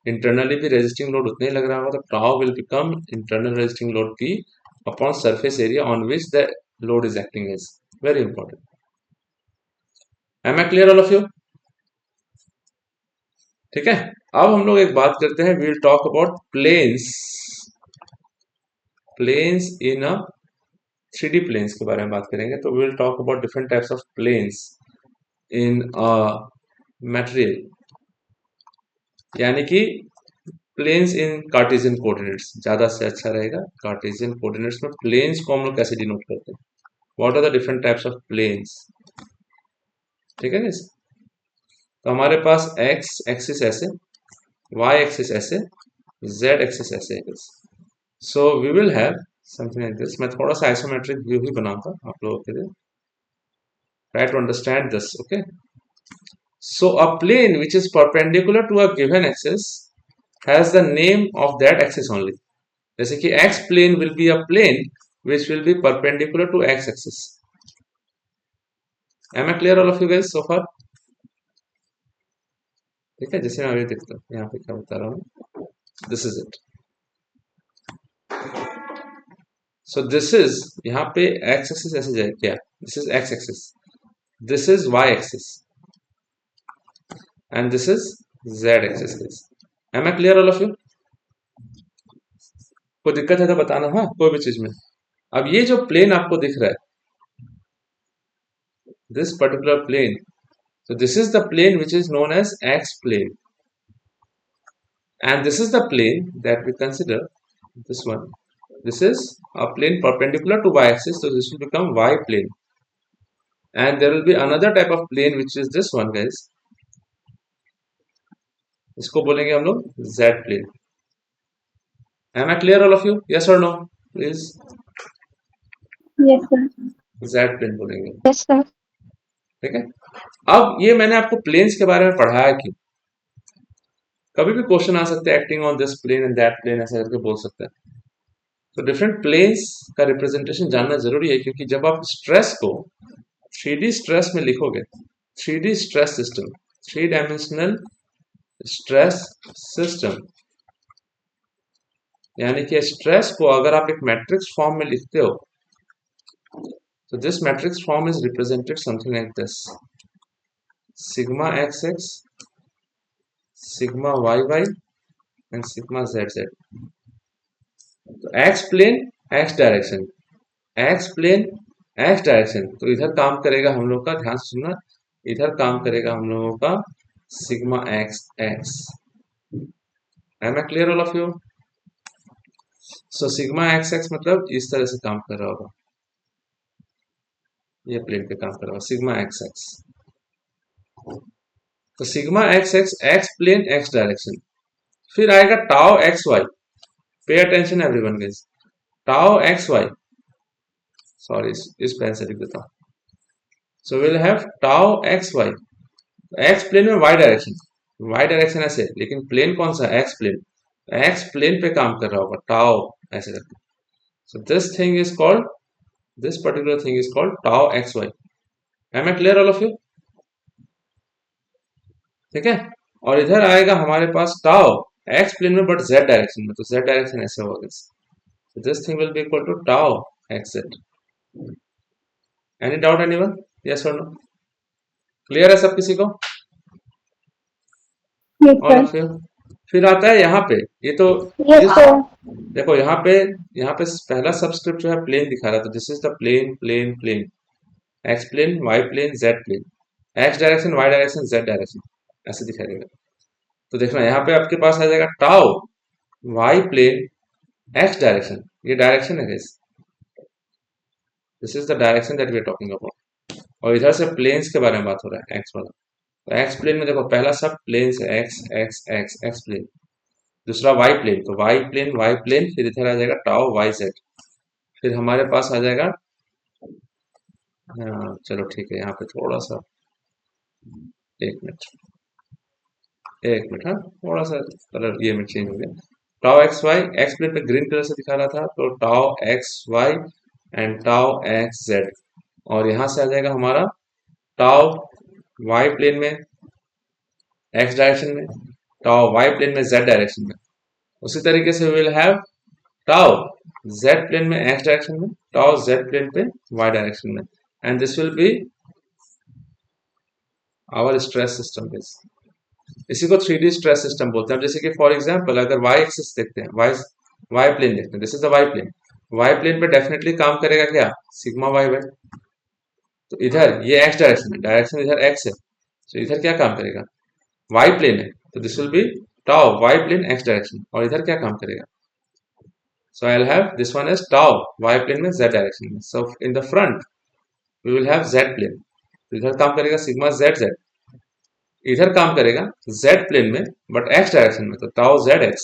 Internally भी रेजिस्टिंग लोड उतना ही लग रहा होगा, तो tau will become internal resisting load P upon surface area on which the load is acting is very important. Am I clear all of you? ठीक है। अब हम लोग एक बात करते हैं, we will talk about planes, planes in a 3D planes के बारे में बात करेंगे। तो we will talk about different types of planes in material, यानी कि प्लेन्स इन कार्टेशियन कोऑर्डिनेट्स ज्यादा से अच्छा रहेगा। कार्टेशियन कोऑर्डिनेट्स में प्लेन्स को हम लोग कैसे डिनोट करते हैं, what are the different types of planes, ठीक है। तो हमारे पास एक्स एक्सिस ऐसे, वाई एक्सिस ऐसे, जेड एक्सिस ऐसे है। So we will have something like this. मैं थोड़ा सा आइसोमेट्रिक व्यू ही बनाऊंगा आप लोगों के लिए, try to understand this, okay. So a plane which is perpendicular to a given axis has the name of that axis only. जैसे कि x plane will be a plane which will be perpendicular to x axis. Am I clear all of you guys so far? ठीक है, जैसे मैं अभी देखता हूँ यहाँ पे क्या बता रहा हूँ, this is it. So this is यहाँ पे x axis ऐसे जाए क्या, this is x axis, this is y axis and this is z axis. Am I clear all of you? कोई दिक्कत है तो बताना, हाँ, कोई भी चीज में। अब ये जो प्लेन आपको दिख रहा है, this particular plane, so this is the plane which is known as x plane, and this is the plane that we consider, this one, this is a plane perpendicular to y axis, so this will become y plane, and there will be another type of plane which is this one guys, इसको बोलेंगे हम लोग z plane. Am I clear all of you? Yes or no please? Yes, sir. z plane बोलेंगे, Yes, sir. ठीक है। अब ये मैंने आपको प्लेन्स के बारे में पढ़ाया क्यों, कभी भी क्वेश्चन आ सकते हैं, acting on this plane and that plane ऐसे करके बोल सकते हैं। तो डिफरेंट प्लेन्स का रिप्रेजेंटेशन जानना जरूरी है, क्योंकि जब आप स्ट्रेस को 3D स्ट्रेस में लिखोगे, 3D stress system, 3 dimensional stress system, यानी कि स्ट्रेस को अगर आप एक मैट्रिक्स फॉर्म में लिखते हो, तो this matrix form is represented something like this, sigma x x, sigma y y and sigma zz. तो x plane x direction, x plane x direction, तो इधर काम करेगा हम लोग का, ध्यान से सुनना, इधर काम करेगा हम लोगों का sigma x x. Am I clear all of you? So sigma x x मतलब इस तरह से काम कर रहा होगा, ये प्लेन पे काम कर रहा होगा सिग्मा एक्स एक्स। तो sigma x x x plane x direction, फिर आएगा tau x y. Pay attention everyone guys, tau x y, sorry इस पेन से लिख देता हूं। So will have tau x y, x plane में वाई डायरेक्शन, वाई डायरेक्शन ऐसे, लेकिन प्लेन कौन सा, एक्स प्लेन, एक्स प्लेन पे काम कर रहा होगा टाउ ऐसे करके। So this thing is called, this particular thing is called tau x y. Am I clear all of you? ठीक है। और इधर आएगा हमारे पास टाउ एक्स प्लेन में बट जेड डायरेक्शन में, तो जेड डायरेक्शन ऐसे होगा। So this thing will be equal to tau xz. Any doubt anyone? Yes or no? Clear है सब किसी को? Yes, All sir. of you? फिर आता है यहाँ पे, ये तो Yes, इस sir. देखो यहाँ पे पहला सबस्क्रिप्ट जो है प्लेन दिखा रहा था, this is the plane plane plane, x plane y plane z plane, x direction y direction z direction ऐसे दिखाई देगा। तो देखना यहाँ पे आपके पास आ जाएगा tau y plane x direction, ये डायरेक्शन है guys, this is the direction that we are talking about. और इधर से प्लेन्स के बारे में बात हो रहा है, एक्स वाला। तो एक्स प्लेन में देखो पहला सब प्लेन है, x x x x plane, दूसरा वाई प्लेन, तो वाई प्लेन, फिर इधर आ जाएगा टाउ वाई जेड, फिर हमारे पास आ जाएगा, हाँ चलो ठीक है, यहाँ पे थोड़ा सा, एक मिनट एक मिनट, हाँ थोड़ा सा कलर ये में चेंज हो गया। Tau x y, x plane पे ग्रीन कलर से दिखा रहा था, तो tau x y and tau x z. और यहाँ से आ जाएगा हमारा टाउ वाई प्लेन में एक्स डायरेक्शन में, टाउ वाई प्लेन में जेड डायरेक्शन में। उसी तरीके से will have tau z plane में एक्स डायरेक्शन में, टाउ जेड प्लेन पे वाई डायरेक्शन में, and this will be our stress system. इसी को 3D स्ट्रेस सिस्टम बोलते हैं। जैसे कि फॉर एग्जांपल अगर वाई एक्सिस देखते हैं, वाई प्लेन देखते हैं, this is the y plane पे डेफिनेटली काम करेगा क्या, सिग्मा वाई वाई। तो इधर ये एक्स डायरेक्शन है, डायरेक्शन इधर एक्स है, तो इधर क्या काम करेगा, वाई प्लेन है, तो this will be tau y plane x direction, और इधर क्या काम करेगा, so I'll have this one as tau y plane में z डायरेक्शन में। so in the front we will have z plane, तो इधर काम करेगा सिग्मा जेड जेड, इधर काम करेगा z प्लेन में बट x डायरेक्शन में, तो टाउ जेड एक्स,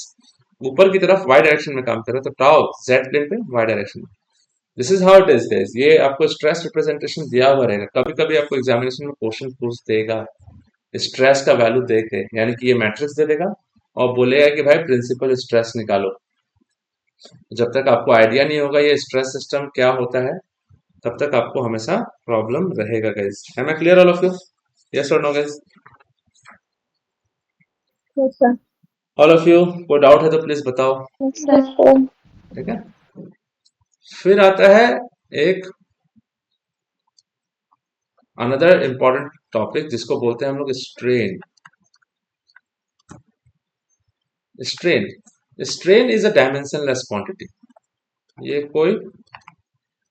ऊपर की तरफ y डायरेक्शन में काम करेगा, तो टाउ z प्लेन पे y डायरेक्शन में। This is how it is guys, ये आपको स्ट्रेस रिप्रेजेंटेशन दिया हुआ रहेगा, कभी कभी आपको एग्जामिनेशन में क्वेश्चन पूछ देगा स्ट्रेस का वैल्यू दे के, यानी कि ये मैट्रिक्स दे देगा और बोलेगा कि भाई प्रिंसिपल स्ट्रेस निकालो। जब तक आपको आइडिया नहीं होगा ये स्ट्रेस सिस्टम क्या होता है, तब तक आपको हमेशा प्रॉब्लम रहेगा guys. Am I clear all of you? Yes और no guys? Yes, sir. All of you कोई डाउट है तो प्लीज बताओ। Yes, sir. ठीक है। फिर आता है एक अनदर इंपॉर्टेंट टॉपिक जिसको बोलते हैं हम लोग strain. Strain, strain is a dimensionless quantity, ये कोई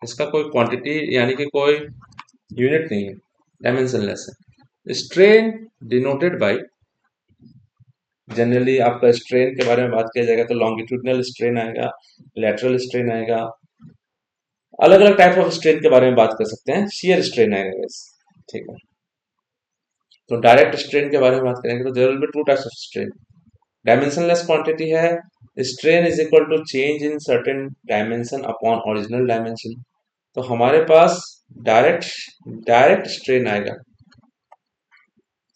इसका कोई क्वांटिटी यानी कि कोई यूनिट नहीं है, डायमेंशनलेस है। स्ट्रेन डिनोटेड बाय, जनरली आपका स्ट्रेन के बारे में बात किया जाएगा तो लॉन्गिट्यूडनल स्ट्रेन आएगा, लेटरल स्ट्रेन आएगा, अलग अलग टाइप ऑफ स्ट्रेन के बारे में बात कर सकते हैं, शियर स्ट्रेन आएगा guys, ठीक है। तो डायरेक्ट स्ट्रेन के बारे में बात करेंगे तो there will be two types of strain, dimensionless quantity है, strain is equal to change in certain dimension upon original dimension. तो हमारे पास डायरेक्ट स्ट्रेन आएगा,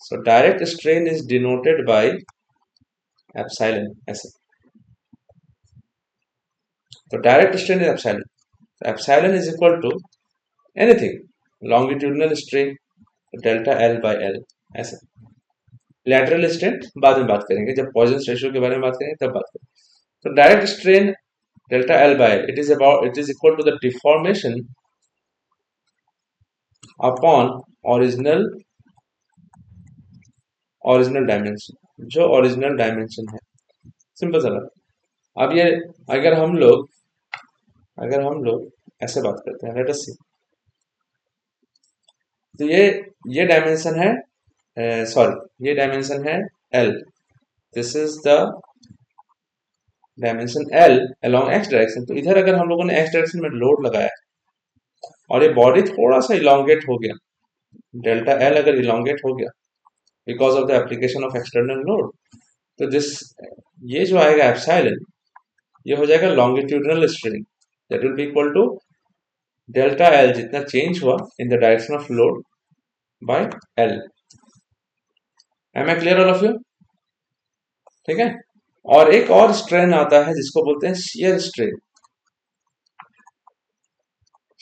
so direct strain is denoted by epsilon ऐसे, तो direct strain is epsilon, epsilon is equal to anything longitudinal strain delta L by L ऐसे। Lateral strain बाद में बात करेंगे, जब पॉइजन रेशियो के बारे में बात करेंगे तब बात करेंगे। तो direct strain delta L by L, it is equal to the deformation upon original dimension, जो ओरिजिनल डायमेंशन है सिंपल सा बात। अब ये अगर हम लोग ऐसे बात करते हैं, लेट अस सी। तो ये डायमेंशन है, सॉरी ये डायमेंशन है L, this is the dimension L along x direction. तो इधर अगर हम लोगों ने x डायरेक्शन में लोड लगाया और ये बॉडी थोड़ा सा इलोंगेट हो गया, डेल्टा L अगर इलोंगेट हो गया because of the application of external load, तो दिस ये जो आएगा एप्सिलॉन, ये हो जाएगा longitudinal strain, that will be equal to delta L जितना चेंज हुआ in the direction of load by L। Am I clear all of you? ठीक है। और एक और स्ट्रेन आता है जिसको बोलते हैं शियर स्ट्रेन।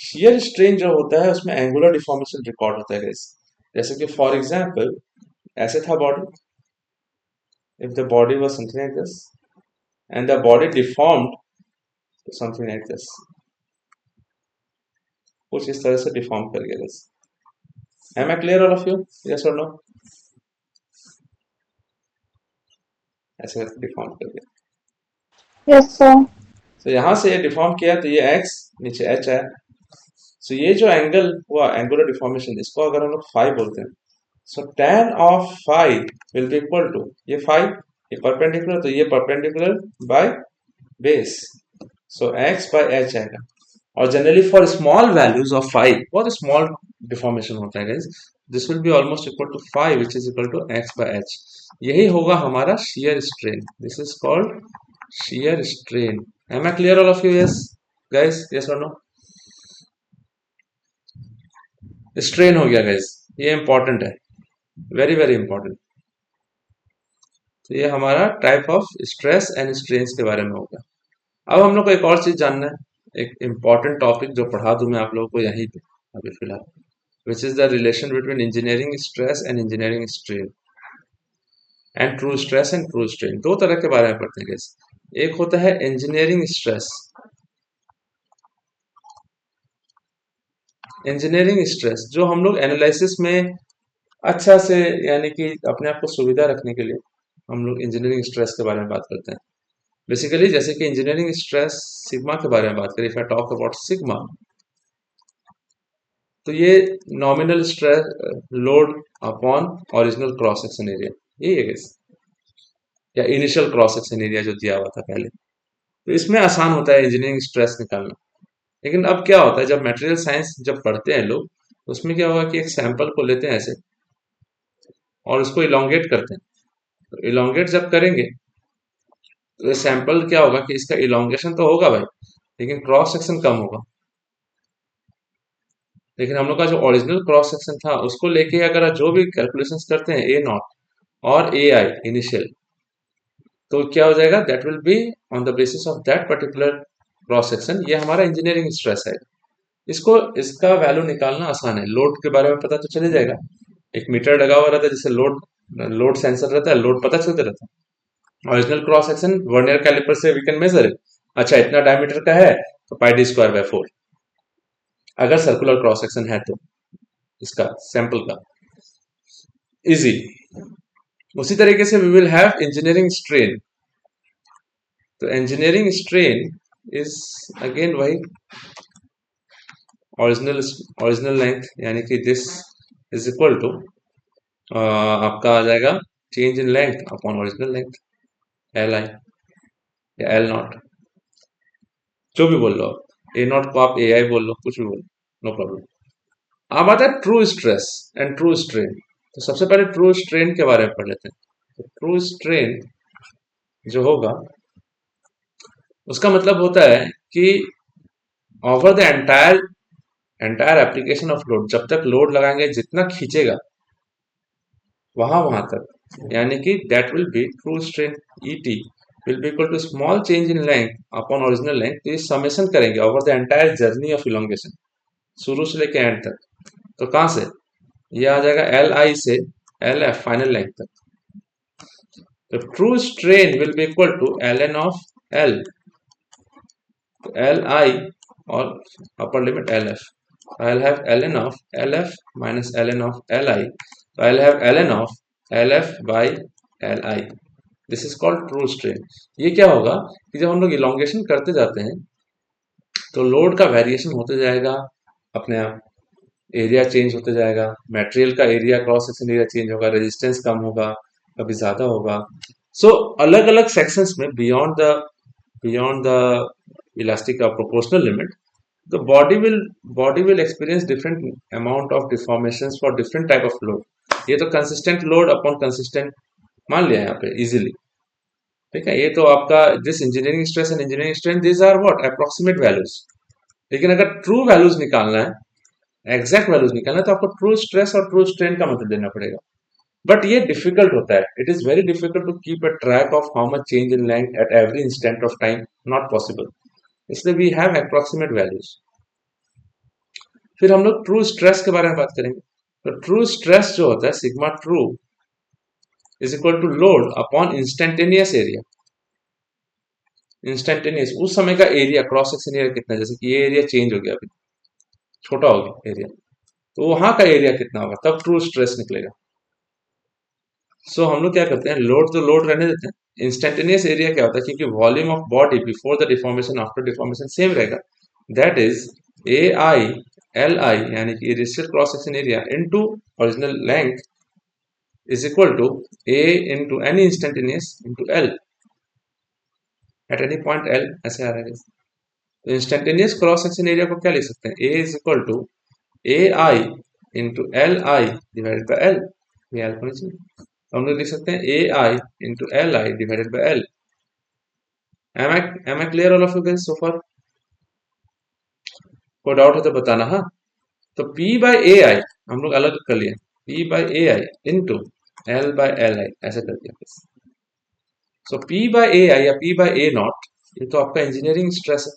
शियर स्ट्रेन जो होता है उसमें एंगुलर डिफॉर्मेशन रिकॉर्ड होता है guys। जैसे कि फॉर एग्जांपल ऐसे था body, if the body was something like this and the body deformed to something like this, कुछ इस तरह से डिफॉर्म कर गया guys। Am I clear all of you? Yes और नो? ऐसे करके डिफॉर्म कर गया। Yes, sir. तो यहाँ से ये डिफॉर्म किया तो ये x नीचे h है। सो ये जो एंगल हुआ एंगुलर डिफॉर्मेशन, इसको अगर हम लोग फाई बोलते हैं, so tan of phi will be equal to ये फाई, ये परपेंडिकुलर, तो ये perpendicular by base, so x by h आएगा। और generally for small values of phi, बहुत स्मॉल डिफॉर्मेशन होता है guys, this will be almost equal to phi which is equal to x by h। यही होगा हमारा shear strain, this is called shear strain. Am I clear all of you? Yes guys, yes और no? Strain हो गया guys, ये important है, very very important. तो ये हमारा type of stress and strains के बारे में हो गया। अब हम लोग को एक और चीज जानना है, एक इंपॉर्टेंट टॉपिक जो पढ़ा दूं मैं आप लोगों को यहीं पे अभी फिलहाल, which is the relation between engineering stress and engineering strain and true stress and true strain. दो तरह के बारे में पढ़ते हैं गाइस। एक होता है इंजीनियरिंग स्ट्रेस। इंजीनियरिंग स्ट्रेस जो हम लोग एनालिसिस में अच्छा से, यानी कि अपने आप को सुविधा रखने के लिए हम लोग इंजीनियरिंग स्ट्रेस के बारे में बात करते हैं। बेसिकली जैसे कि इंजीनियरिंग स्ट्रेस सिग्मा के बारे में बात करें, if I talk about sigma, तो ये nominal stress load upon original cross section area, यही है guys? या इनिशियल क्रॉस सेक्शन एरिया जो दिया हुआ था पहले, तो इसमें आसान होता है इंजीनियरिंग स्ट्रेस निकालना। लेकिन अब क्या होता है, जब मटेरियल साइंस जब पढ़ते हैं लोग, उसमें क्या होगा कि एक सैंपल को लेते हैं ऐसे और उसको इलोंगेट करते हैं। तो इलोंगेट जब करेंगे तो ये सैंपल क्या होगा कि इसका इलोंगेशन तो होगा भाई, लेकिन क्रॉस सेक्शन कम होगा। लेकिन हम लोग का जो ओरिजिनल क्रॉस सेक्शन था उसको लेके अगर जो भी कैलकुलेशंस करते हैं ए नॉट और ए आई इनिशियल, तो क्या हो जाएगा, that will be on the basis of that particular cross section. ये हमारा इंजीनियरिंग स्ट्रेस है। इसका वैल्यू निकालना आसान है, लोड के बारे में पता तो चले जाएगा, एक मीटर लगा हुआ रहता है जिससे लोड सेंसर रहता है, लोड पता चलता रहता है। Original cross section vernier caliper से वी कैन मेजर इट, अच्छा इतना डायमीटर का है तो पाई डी स्क्वायर बाय 4, अगर सर्कुलर क्रॉस सेक्शन है तो इसका सैंपल का इजी। उसी तरीके से we will have engineering strain. तो इंजीनियरिंग स्ट्रेन इज अगेन वही ओरिजिनल लेंथ, यानी कि दिस इज इक्वल टू आपका आ जाएगा change in length upon original length, L I या एल नॉट, जो भी बोल लो आप, ए नॉट को आप ए आई बोल लो, कुछ भी बोलो, नो प्रॉब्लम। अब आता है true stress and true strain. तो सबसे पहले ट्रू स्ट्रेन के बारे में पढ़ लेते हैं। तो ट्रू स्ट्रेन जो होगा उसका मतलब होता है कि over the entire application of load, जब तक लोड लगाएंगे जितना खींचेगा वहां तक, यानी कि that will be true strain E T will be equal to small change in length upon original length. तो ये समेशन करेंगे over the entire journey of elongation, शुरू से लेके एंड तक। तो कहां से ये आ जाएगा, एल आई से एल एफ फाइनल लेंथ तक। तो true strain will be equal to L N of L, L I और upper limit L F. I'll have ln of LF minus ln of LI. So I'll have ln of LF by LI. This is called true strain. ये क्या होगा कि जब हम लोग elongation करते जाते हैं तो लोड का वेरिएशन होते जाएगा अपने आप, एरिया चेंज होते जाएगा, मटेरियल का area, cross section area change होगा, रेजिस्टेंस कम होगा, कभी ज्यादा होगा। सो अलग अलग सेक्शंस में beyond the elastic proportional limit the body will experience different amount of deformations for different type of load। ये तो consistent load upon consistent मान लिया यहाँ पे easily, ठीक है। ये तो आपका this engineering stress and engineering strain this are what approximate values. लेकिन अगर ट्रू वैल्यूज निकालना है, एग्जैक्ट वैल्यूज निकालना है, तो आपको ट्रू स्ट्रेस और ट्रू स्ट्रेन का मतलब देना पड़ेगा। बट ये डिफिकल्ट होता है, it is very difficult to keep a track of how much change in length at every instant of time, not possible. इसलिए वी हैव अप्रोक्सीमेट वैल्यूज। फिर हम लोग ट्रू स्ट्रेस के बारे में बात करेंगे। तो ट्रू स्ट्रेस जो होता है sigma true is equal to load upon instantaneous area. Instantaneous उस समय का एरिया, क्रॉस सेक्शन एरिया कितना, जैसे कि ये एरिया चेंज हो गया, अभी छोटा हो गया एरिया, तो वहां का एरिया कितना होगा, तब ट्रू स्ट्रेस निकलेगा। सो हम लोग क्या करते हैं, लोड तो लोड रहने देते हैं। इंस्टेंटेनियस एरिया क्या होता है, क्योंकि volume of body before the deformation after deformation same रहेगा, that is A I L I, यानी कि radial cross section area into original length is equal to a into any instantaneous into L at any point L, ऐसे आ रहा है। तो instantaneous cross section area को क्या लिख सकते हैं, A is equal to A I into L I divided by L. ये एल को नीचे तो हम लोग लिख सकते हैं A I into L I divided by L. Am I clear all of you guys so far? कोई डाउट है तो बताना। हाँ, तो P बाई ए आई हम लोग अलग कर लिए, P by A I into L by L आई, ऐसे कर दिया। सो P बाई ए आई या P बाई ए नॉट, ये तो आपका इंजीनियरिंग स्ट्रेस है,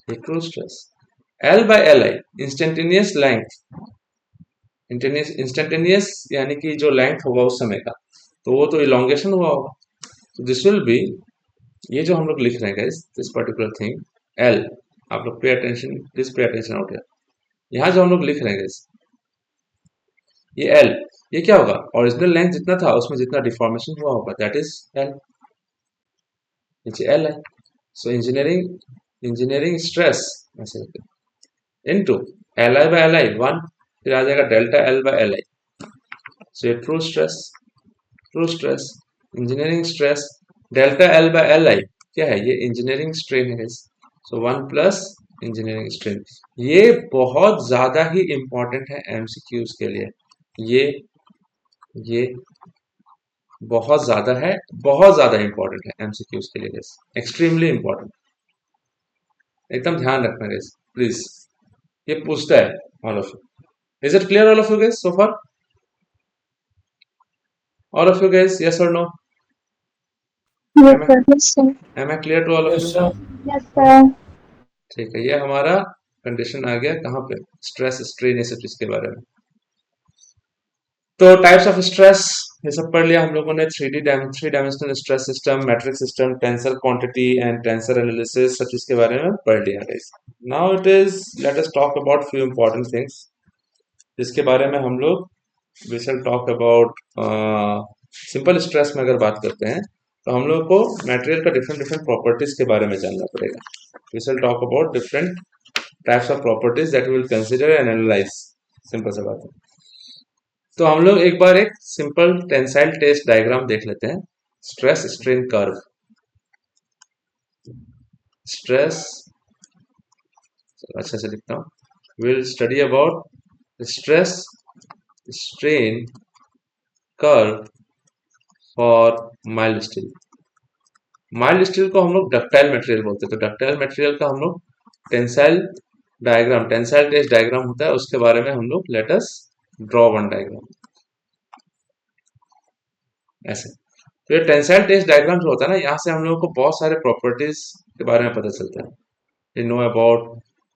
ये true stress. L by L I instantaneous length, instantaneous यानी कि जो लेंथ होगा उस समय का, तो वो तो इलोंगेशन हुआ होगा। तो दिस विल बी, ये जो हम लोग लिख रहे हैं guys, this particular thing L, आप लोग pay attention, please pay attention out here. यहाँ जो हम लोग लिख रहे हैं गाइस, ये L, ये क्या होगा, ओरिजिनल लेंथ जितना था उसमें जितना डिफॉर्मेशन हुआ होगा, दैट इज L, नीचे L है। सो इंजीनियरिंग स्ट्रेस ऐसे into L I by L I one, फिर आ जाएगा delta L by L I. So ये true stress engineering stress delta L by L I क्या है, ये इंजीनियरिंग स्ट्रेन है। So one plus engineering strain. ये बहुत ज्यादा ही इंपॉर्टेंट है एमसीक्यूज के लिए, ये बहुत ज्यादा है, बहुत ज्यादा इंपॉर्टेंट है एमसीक्यूज के लिए, एक्सट्रीमली इंपॉर्टेंट, एकदम ध्यान रखना गाइस प्लीज। ये पूछता है all of you, is it clear all of you guys so far? All of you guys yes और no? Yes, sir. Yes, sir. Am I clear to all of you? Yes, sir. ठीक है, ये हमारा condition आ गया कहाँ पे, stress strain, ये सब चीज के बारे में। तो टाइप्स ऑफ स्ट्रेस ये सब पढ़ लिया हम लोगों ने, three dimensional stress system, matrix system, tensor quantity and tensor analysis, सब चीज के बारे में पढ़ लिया guys. Now it is let us talk about few important things जिसके बारे में हम लोग we shall talk about. Simple stress में अगर बात करते हैं तो हम लोग को मटेरियल का डिफरेंट प्रॉपर्टीज के बारे में जानना पड़ेगा। We shall talk about different types of properties that we will consider and analyse, simple सा बात है। तो हम लोग एक बार एक सिंपल टेंसाइल टेस्ट डायग्राम देख लेते हैं, स्ट्रेस स्ट्रेन कर्व। स्ट्रेस अच्छे से लिखता हूँ, will study about stress strain curve for mild steel. Mild steel को हम लोग डक्टाइल मटेरियल बोलते हैं, तो डक्टाइल मटेरियल का हम लोग tensile diagram, tensile test diagram होता है, उसके बारे में हम लोग let us draw one diagram ऐसे। तो ये टेंसाइल टेस्ट डायग्राम जो होता है ना, यहाँ से हम लोगों को बहुत सारे प्रॉपर्टीज के बारे में पता चलता है। यू नो अबाउट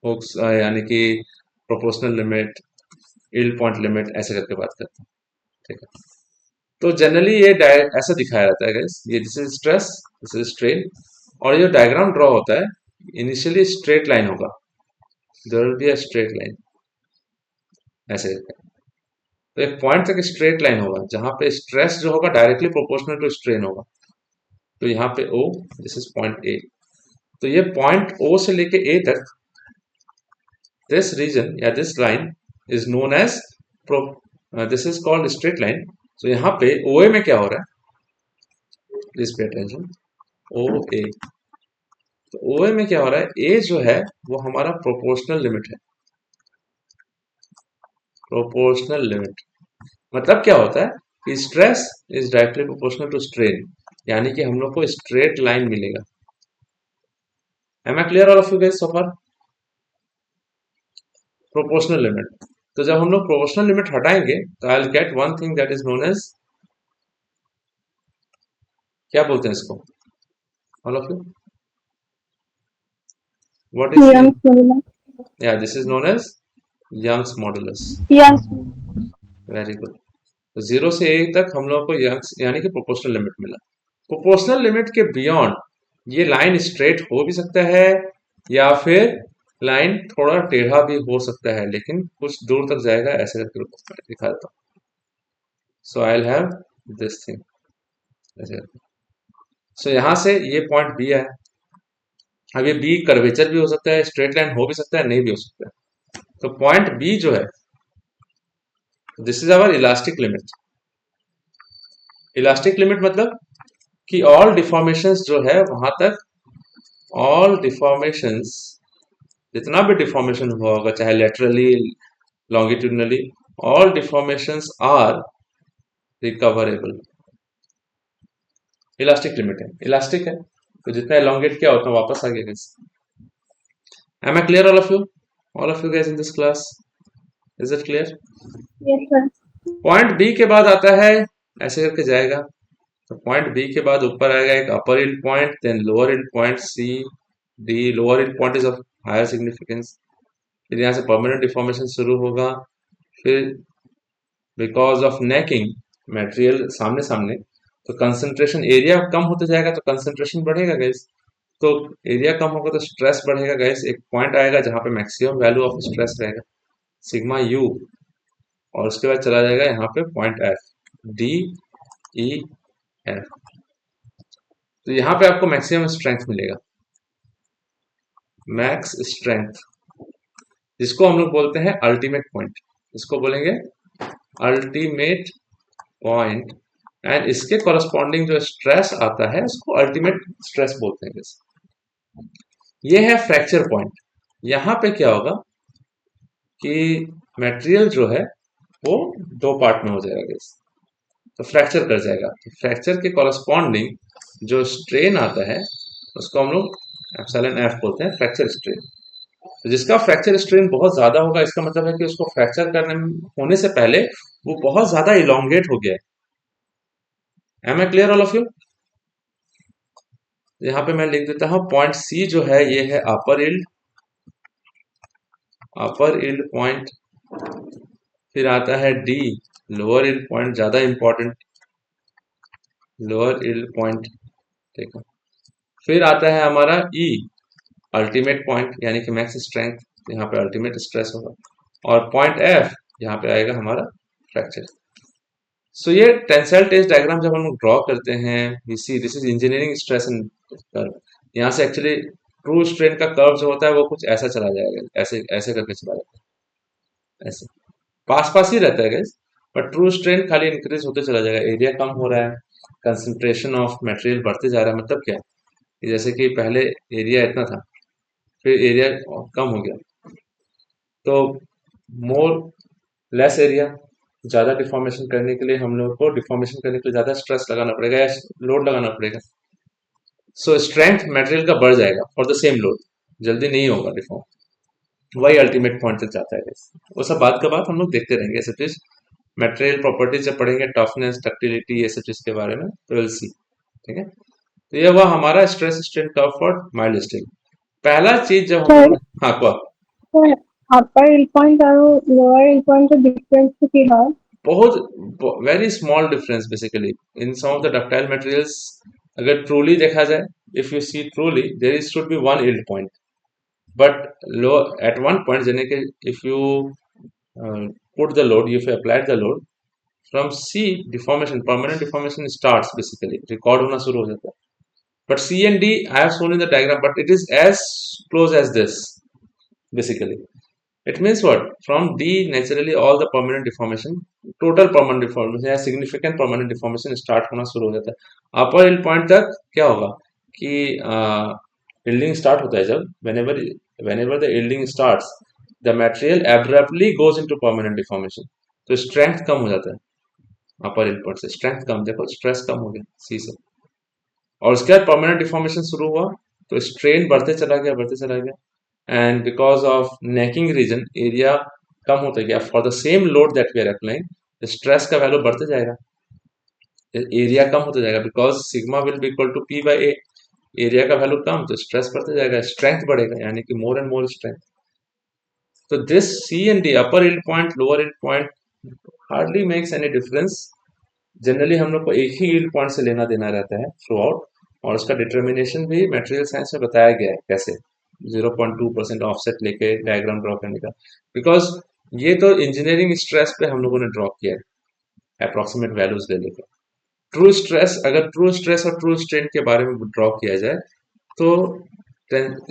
हुक्स, यानी कि proportional limit, yield point limit, ऐसे करके बात करते हैं, ठीक है। तो जनरली ये ऐसा दिखाया जाता है गाइस, ये this is stress, this is strain, और ये डायग्राम ड्रॉ होता है इनिशियली स्ट्रेट लाइन होगा, there will be a straight line ऐसे करके, तो एक पॉइंट तक स्ट्रेट लाइन होगा जहां पे स्ट्रेस जो होगा डायरेक्टली प्रोपोर्शनल टू स्ट्रेन होगा। तो यहाँ पे O, this is point A. तो ये पॉइंट O से लेके A तक, दिस रीजन या this line is known as this is called straight line. तो यहाँ पे OA में क्या हो रहा है, प्लीज पे अटेंशन, OA। तो OA में क्या हो रहा है, A जो है वो हमारा प्रोपोर्शनल लिमिट है। प्रोपोर्शनल लिमिट मतलब क्या होता है कि stress is directly proportional to strain, यानी कि हम लोग को स्ट्रेट लाइन मिलेगा। Am I clear all of you guys so far? Proportional limit, तो जब हम लोग प्रोपोर्शनल लिमिट हटाएंगे तो I will get one thing that is known as, क्या बोलते हैं इसको all of you, what is Young's modulus. या this is known as Young's modulus. Young's very good. तो 0 से A तक हम लोग को यंग्स यानी कि प्रोपोर्शनल लिमिट मिला। प्रोपोर्शनल लिमिट के बियॉन्ड ये लाइन स्ट्रेट हो भी सकता है या फिर लाइन थोड़ा टेढ़ा भी हो सकता है, लेकिन कुछ दूर तक जाएगा, ऐसे करके दिखा देता हूँ। So I will have this thing ऐसे करके। सो यहाँ से ये पॉइंट B है। अब ये B कर्वेचर भी हो सकता है, स्ट्रेट लाइन हो भी सकता है, नहीं भी हो सकता है। तो पॉइंट B जो है, this is our elastic limit. Elastic limit मतलब कि ऑल डिफॉर्मेशंस जो है वहां तक, ऑल डिफॉर्मेशंस, जितना भी डिफॉर्मेशन हुआ होगा चाहे laterally longitudinally, all deformations are recoverable. Elastic limit है, इलास्टिक है तो जितना एलोंगेट किया उतना वापस आ गया guys. Am I clear all of you, all of you guys in this class, is it clear? yes, sir. Point B के बाद आता है, ऐसे करके जाएगा। तो पॉइंट बी के बाद ऊपर आएगा एक upper yield point, then lower yield point C D. Lower yield point is of higher significance. फिर यहाँ से परमानेंट डिफॉर्मेशन शुरू होगा। फिर बिकॉज ऑफ नेकिंग मटेरियल सामने सामने, तो कंसंट्रेशन, एरिया कम होते जाएगा तो कंसंट्रेशन बढ़ेगा गैस। तो एरिया कम होगा तो स्ट्रेस बढ़ेगा गैस। एक पॉइंट आएगा जहां पे मैक्सिमम वैल्यू ऑफ स्ट्रेस रहेगा सिग्मा यू, और उसके बाद चला जाएगा यहाँ पे point F, D E F. तो यहाँ पे आपको मैक्सिमम स्ट्रेंथ मिलेगा, मैक्स स्ट्रेंथ, जिसको हम लोग बोलते हैं अल्टीमेट पॉइंट। इसको बोलेंगे अल्टीमेट पॉइंट। एंड इसके कॉरस्पॉन्डिंग जो स्ट्रेस आता है उसको अल्टीमेट स्ट्रेस बोलते हैं। ये है फ्रैक्चर पॉइंट। यहाँ पे क्या होगा कि मटेरियल जो है वो दो पार्ट में हो जाएगा गैस, तो फ्रैक्चर कर जाएगा। तो फ्रैक्चर के कॉरस्पॉन्डिंग जो स्ट्रेन आता है उसको हम लोग एप्सिलॉन एफ बोलते हैं, फ्रैक्चर स्ट्रेन। तो जिसका फ्रैक्चर स्ट्रेन बहुत ज्यादा होगा, इसका मतलब है कि उसको फ्रैक्चर करने होने से पहले वो बहुत ज्यादा इलोंगेट हो गया है। Am I clear all of you? यहाँ पे मैं लिख देता हूँ पॉइंट सी जो है ये है अपर इल्ड, अपर इल्ड पॉइंट। फिर आता है डी, लोअर इल्ड पॉइंट, ज्यादा इंपॉर्टेंट, लोअर इल्ड पॉइंट, ठीक है। फिर आता है हमारा ई, अल्टीमेट पॉइंट यानी कि मैक्स स्ट्रेंथ, यहाँ पे अल्टीमेट स्ट्रेस होगा। और पॉइंट एफ यहाँ पे आएगा हमारा फ्रैक्चर। सो ये टेंसाइल टेस्ट डायग्राम जब हम लोग ड्रॉ करते हैं, we see this is engineering stress and curve. यहाँ से एक्चुअली ट्रू स्ट्रेन का कर्व जो होता है वो कुछ ऐसा चला जाएगा, ऐसे ऐसे करके चला जाता है, ऐसे पास पास ही रहता है गाइस, बट ट्रू स्ट्रेन खाली इंक्रीज होते चला जाएगा। एरिया कम हो रहा है, कंसंट्रेशन ऑफ मटेरियल बढ़ते जा रहा है। मतलब क्या कि जैसे कि पहले एरिया इतना था, फिर एरिया कम हो गया, तो मोर लेस एरिया, ज़्यादा डिफॉर्मेशन करने के लिए हम लोग को डिफॉर्मेशन करने के लिए ज़्यादा स्ट्रेस लगाना पड़ेगा या लोड लगाना पड़ेगा। सो स्ट्रेंथ मटेरियल का बढ़ जाएगा फॉर द सेम लोड, जल्दी नहीं होगा डिफॉर्म। वही अल्टीमेट पॉइंट तक जाता है। वो सब बात का बात हम लोग देखते रहेंगे, ऐसे चीज मटेरियल प्रॉपर्टीज जब पढ़ेंगे, टफनेस, डक्टिलिटी, ये सब चीज के बारे में, तो विल सी, ठीक है। तो ये हुआ हमारा stress strain curve for mild steel. पहला चीज जब हम लोग, हाँ को upper hill point আৰু lower hill point difference কি হয়? बहुत very small difference basically in some of the ductile materials. अगर ट्रूली देखा जाए, if you see truly, there is should be one yield point, but low at one point, यानी कि if you put the load, if you applied the load, from C deformation, permanent deformation starts basically, record होना शुरू हो जाता है. But C and D I have shown in the diagram, but it is as close as this basically. It means what? From D naturally all the permanent deformation, total permanent deformation या significant permanent deformation start होना शुरू हो जाता है. अपर yield point तक क्या होगा कि yielding start होता है जब whenever the yielding starts, the material abruptly goes into permanent deformation. तो strength कम हो जाता है अपर हिल पॉइंट से, strength कम, देखो stress कम हो गया C से, और उसके बाद परमानेंट डिफॉर्मेशन शुरू हुआ तो स्ट्रेन बढ़ते चला गया, and because of necking reason area कम होता गया. For the same load that we are applying stress का वैल्यू बढ़ते जाएगा, एरिया कम होता जाएगा, because sigma will be equal to P by A. Area का वैल्यू कम तो स्ट्रेस बढ़ते जाएगा, स्ट्रेंथ बढ़ेगा, यानी कि मोर एंड मोर स्ट्रेंथ. तो this C and D, upper yield point, lower yield point, hardly makes any difference. Generally हम लोग को एक ही हिल पॉइंट से लेना देना रहता है थ्रू आउट, और उसका डिटर्मिनेशन भी मटेरियल साइंस में बताया गया है कैसे 0.2% ऑफसेट लेके डायग्राम ड्रॉ करने का, बिकॉज ये तो इंजीनियरिंग स्ट्रेस पे हम लोगों ने ड्रॉ किया है अप्रोक्सीमेट वैल्यूज ले लेकर. ट्रू स्ट्रेस, अगर ट्रू स्ट्रेस और ट्रू स्ट्रेन के बारे में ड्रॉ किया जाए तो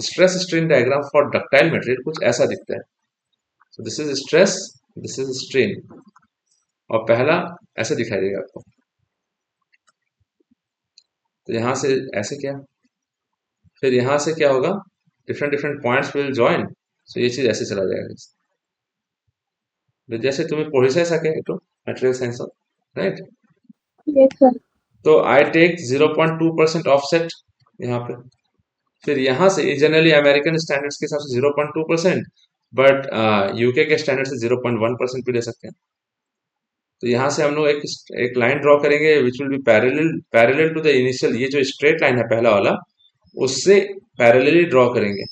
stress strain diagram for ductile material कुछ ऐसा दिखता है. So this is stress, this is strain, और पहला ऐसे दिखाई देगा आपको. तो यहां से ऐसे क्या, फिर यहां से क्या होगा, different different points will join. So ये चीज ऐसे चला जाएगा. जैसे तुम्हें पढ़ी से सके तो material science, right. Yes, sir. तो आई टेक 0.2% ऑफसेट यहाँ पे, फिर यहाँ से जनरली अमेरिकन स्टैंडर्ड्स के हिसाब से 0.2%, बट यूके के स्टैंडर्ड से 0.1% भी ले सकते हैं. तो यहाँ से हम लोग एक लाइन ड्रॉ करेंगे which will be parallel to the initial, ये जो स्ट्रेट लाइन है पहला वाला, उससे पैरेलली ड्रॉ करेंगे.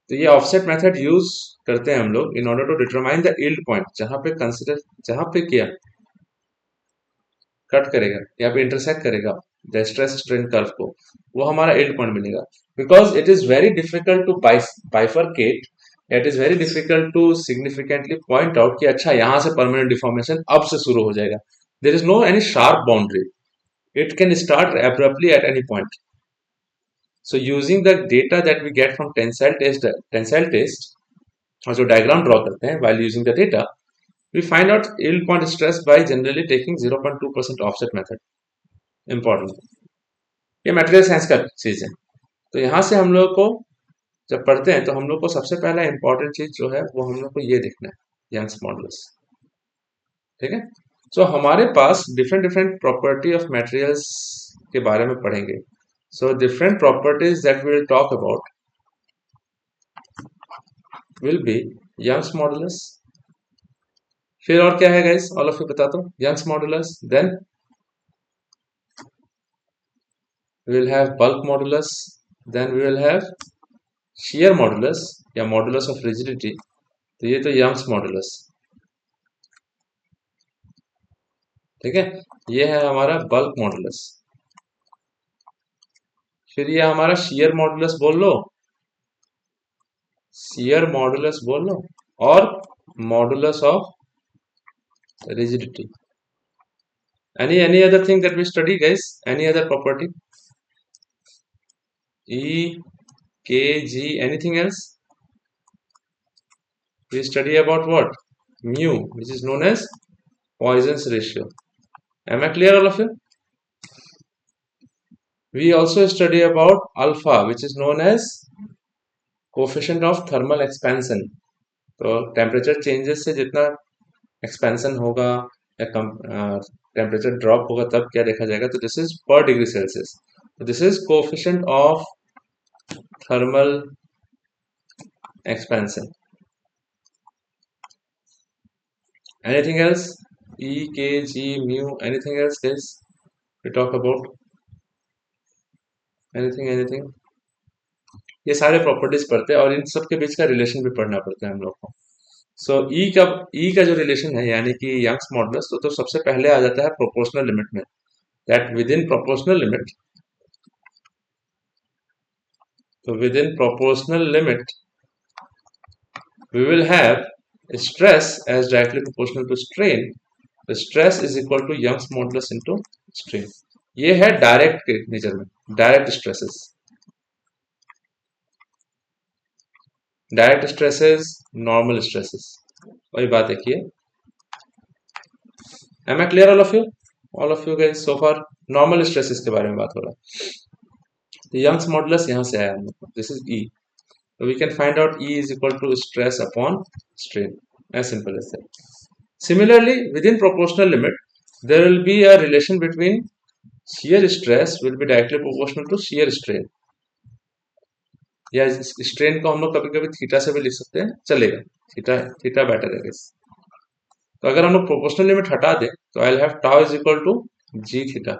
तो ये ऑफसेट मेथड यूज करते हैं हम लोग in order to determine the yield point, जहां पे किया कट करेगा, यहाँ पे इंटरसेक्ट करेगा द स्ट्रेस स्ट्रेन कर्व को, वो हमारा यील्ड पॉइंट मिलेगा. Because it is very difficult to bifurcate, it is very difficult to significantly point out कि अच्छा यहाँ से परमानेंट डिफॉर्मेशन अब से शुरू हो जाएगा. There is no any sharp boundary, it can start abruptly at any point. So using the data that we get from tensile test, और जो डायग्राम ड्रॉ करते हैं while using the data, we find out yield point stress by generally taking 0.2% offset method. Important, ये material science का चीज है. तो यहाँ से हम लोग को जब पढ़ते हैं तो हम लोग को सबसे पहला इंपॉर्टेंट चीज जो है वो हम लोग को ये देखना है, यंग्स मॉडुलस. ठीक है. सो हमारे पास different different property of materials के बारे में पढ़ेंगे. So different properties that we will talk about will be Young's modulus. फिर और क्या है guys? All of you बता दो. Young's modulus. Then we will have bulk modulus. Then we will have shear modulus या modulus of rigidity. तो ये तो Young's modulus. ठीक है. ये है हमारा bulk modulus. फिर ये हमारा shear modulus बोल लो, shear modulus बोल लो, और modulus of rigidity. Any other thing that we study, guys? Any other property? E, K, G, anything else? We study about what? Mu, which is known as Poisson's ratio. Am I clear, all of you? We also study about alpha, which is known as coefficient of thermal expansion. तो temperature changes से जितना expansion होगा या temperature drop होगा तब क्या देखा जाएगा, तो दिस इज पर डिग्री सेल्सियस. तो this is coefficient of thermal expansion. Anything else? E, K, G, mu, anything else, guys? We talk about anything. ये सारे प्रॉपर्टीज पढ़ते हैं और इन सब के बीच का रिलेशन भी पढ़ना पड़ता है हम लोग को. सो ई का जो रिलेशन है यानी कि यंग्स मॉडुलस, तो सबसे पहले आ जाता है प्रोपोर्शनल लिमिट में, that within proportional limit, तो within proportional limit we will have stress as directly proportional to strain, तो stress is equal to Young's modulus into strain. ये है डायरेक्ट के नेचर में, direct stresses, direct stresses, normal stresses, वही बात है कि am I clear all of you guys so far? Normal stresses के बारे में बात हो रहा है। तो यंग्स मॉडुलस यहाँ से आया हम लोग, this is E, so we can find out E is equal to stress upon strain, as simple as that. Similarly, within proportional limit, there will be a relation between shear stress will be directly proportional to shear strain, या strain को हम लोग कभी कभी theta से भी लिख सकते हैं, चलेगा, थीटा थीटा बेटर है guys. तो अगर हम लोग प्रोपोर्शनल लिमिट हटा दें तो I will have tau is equal to G theta,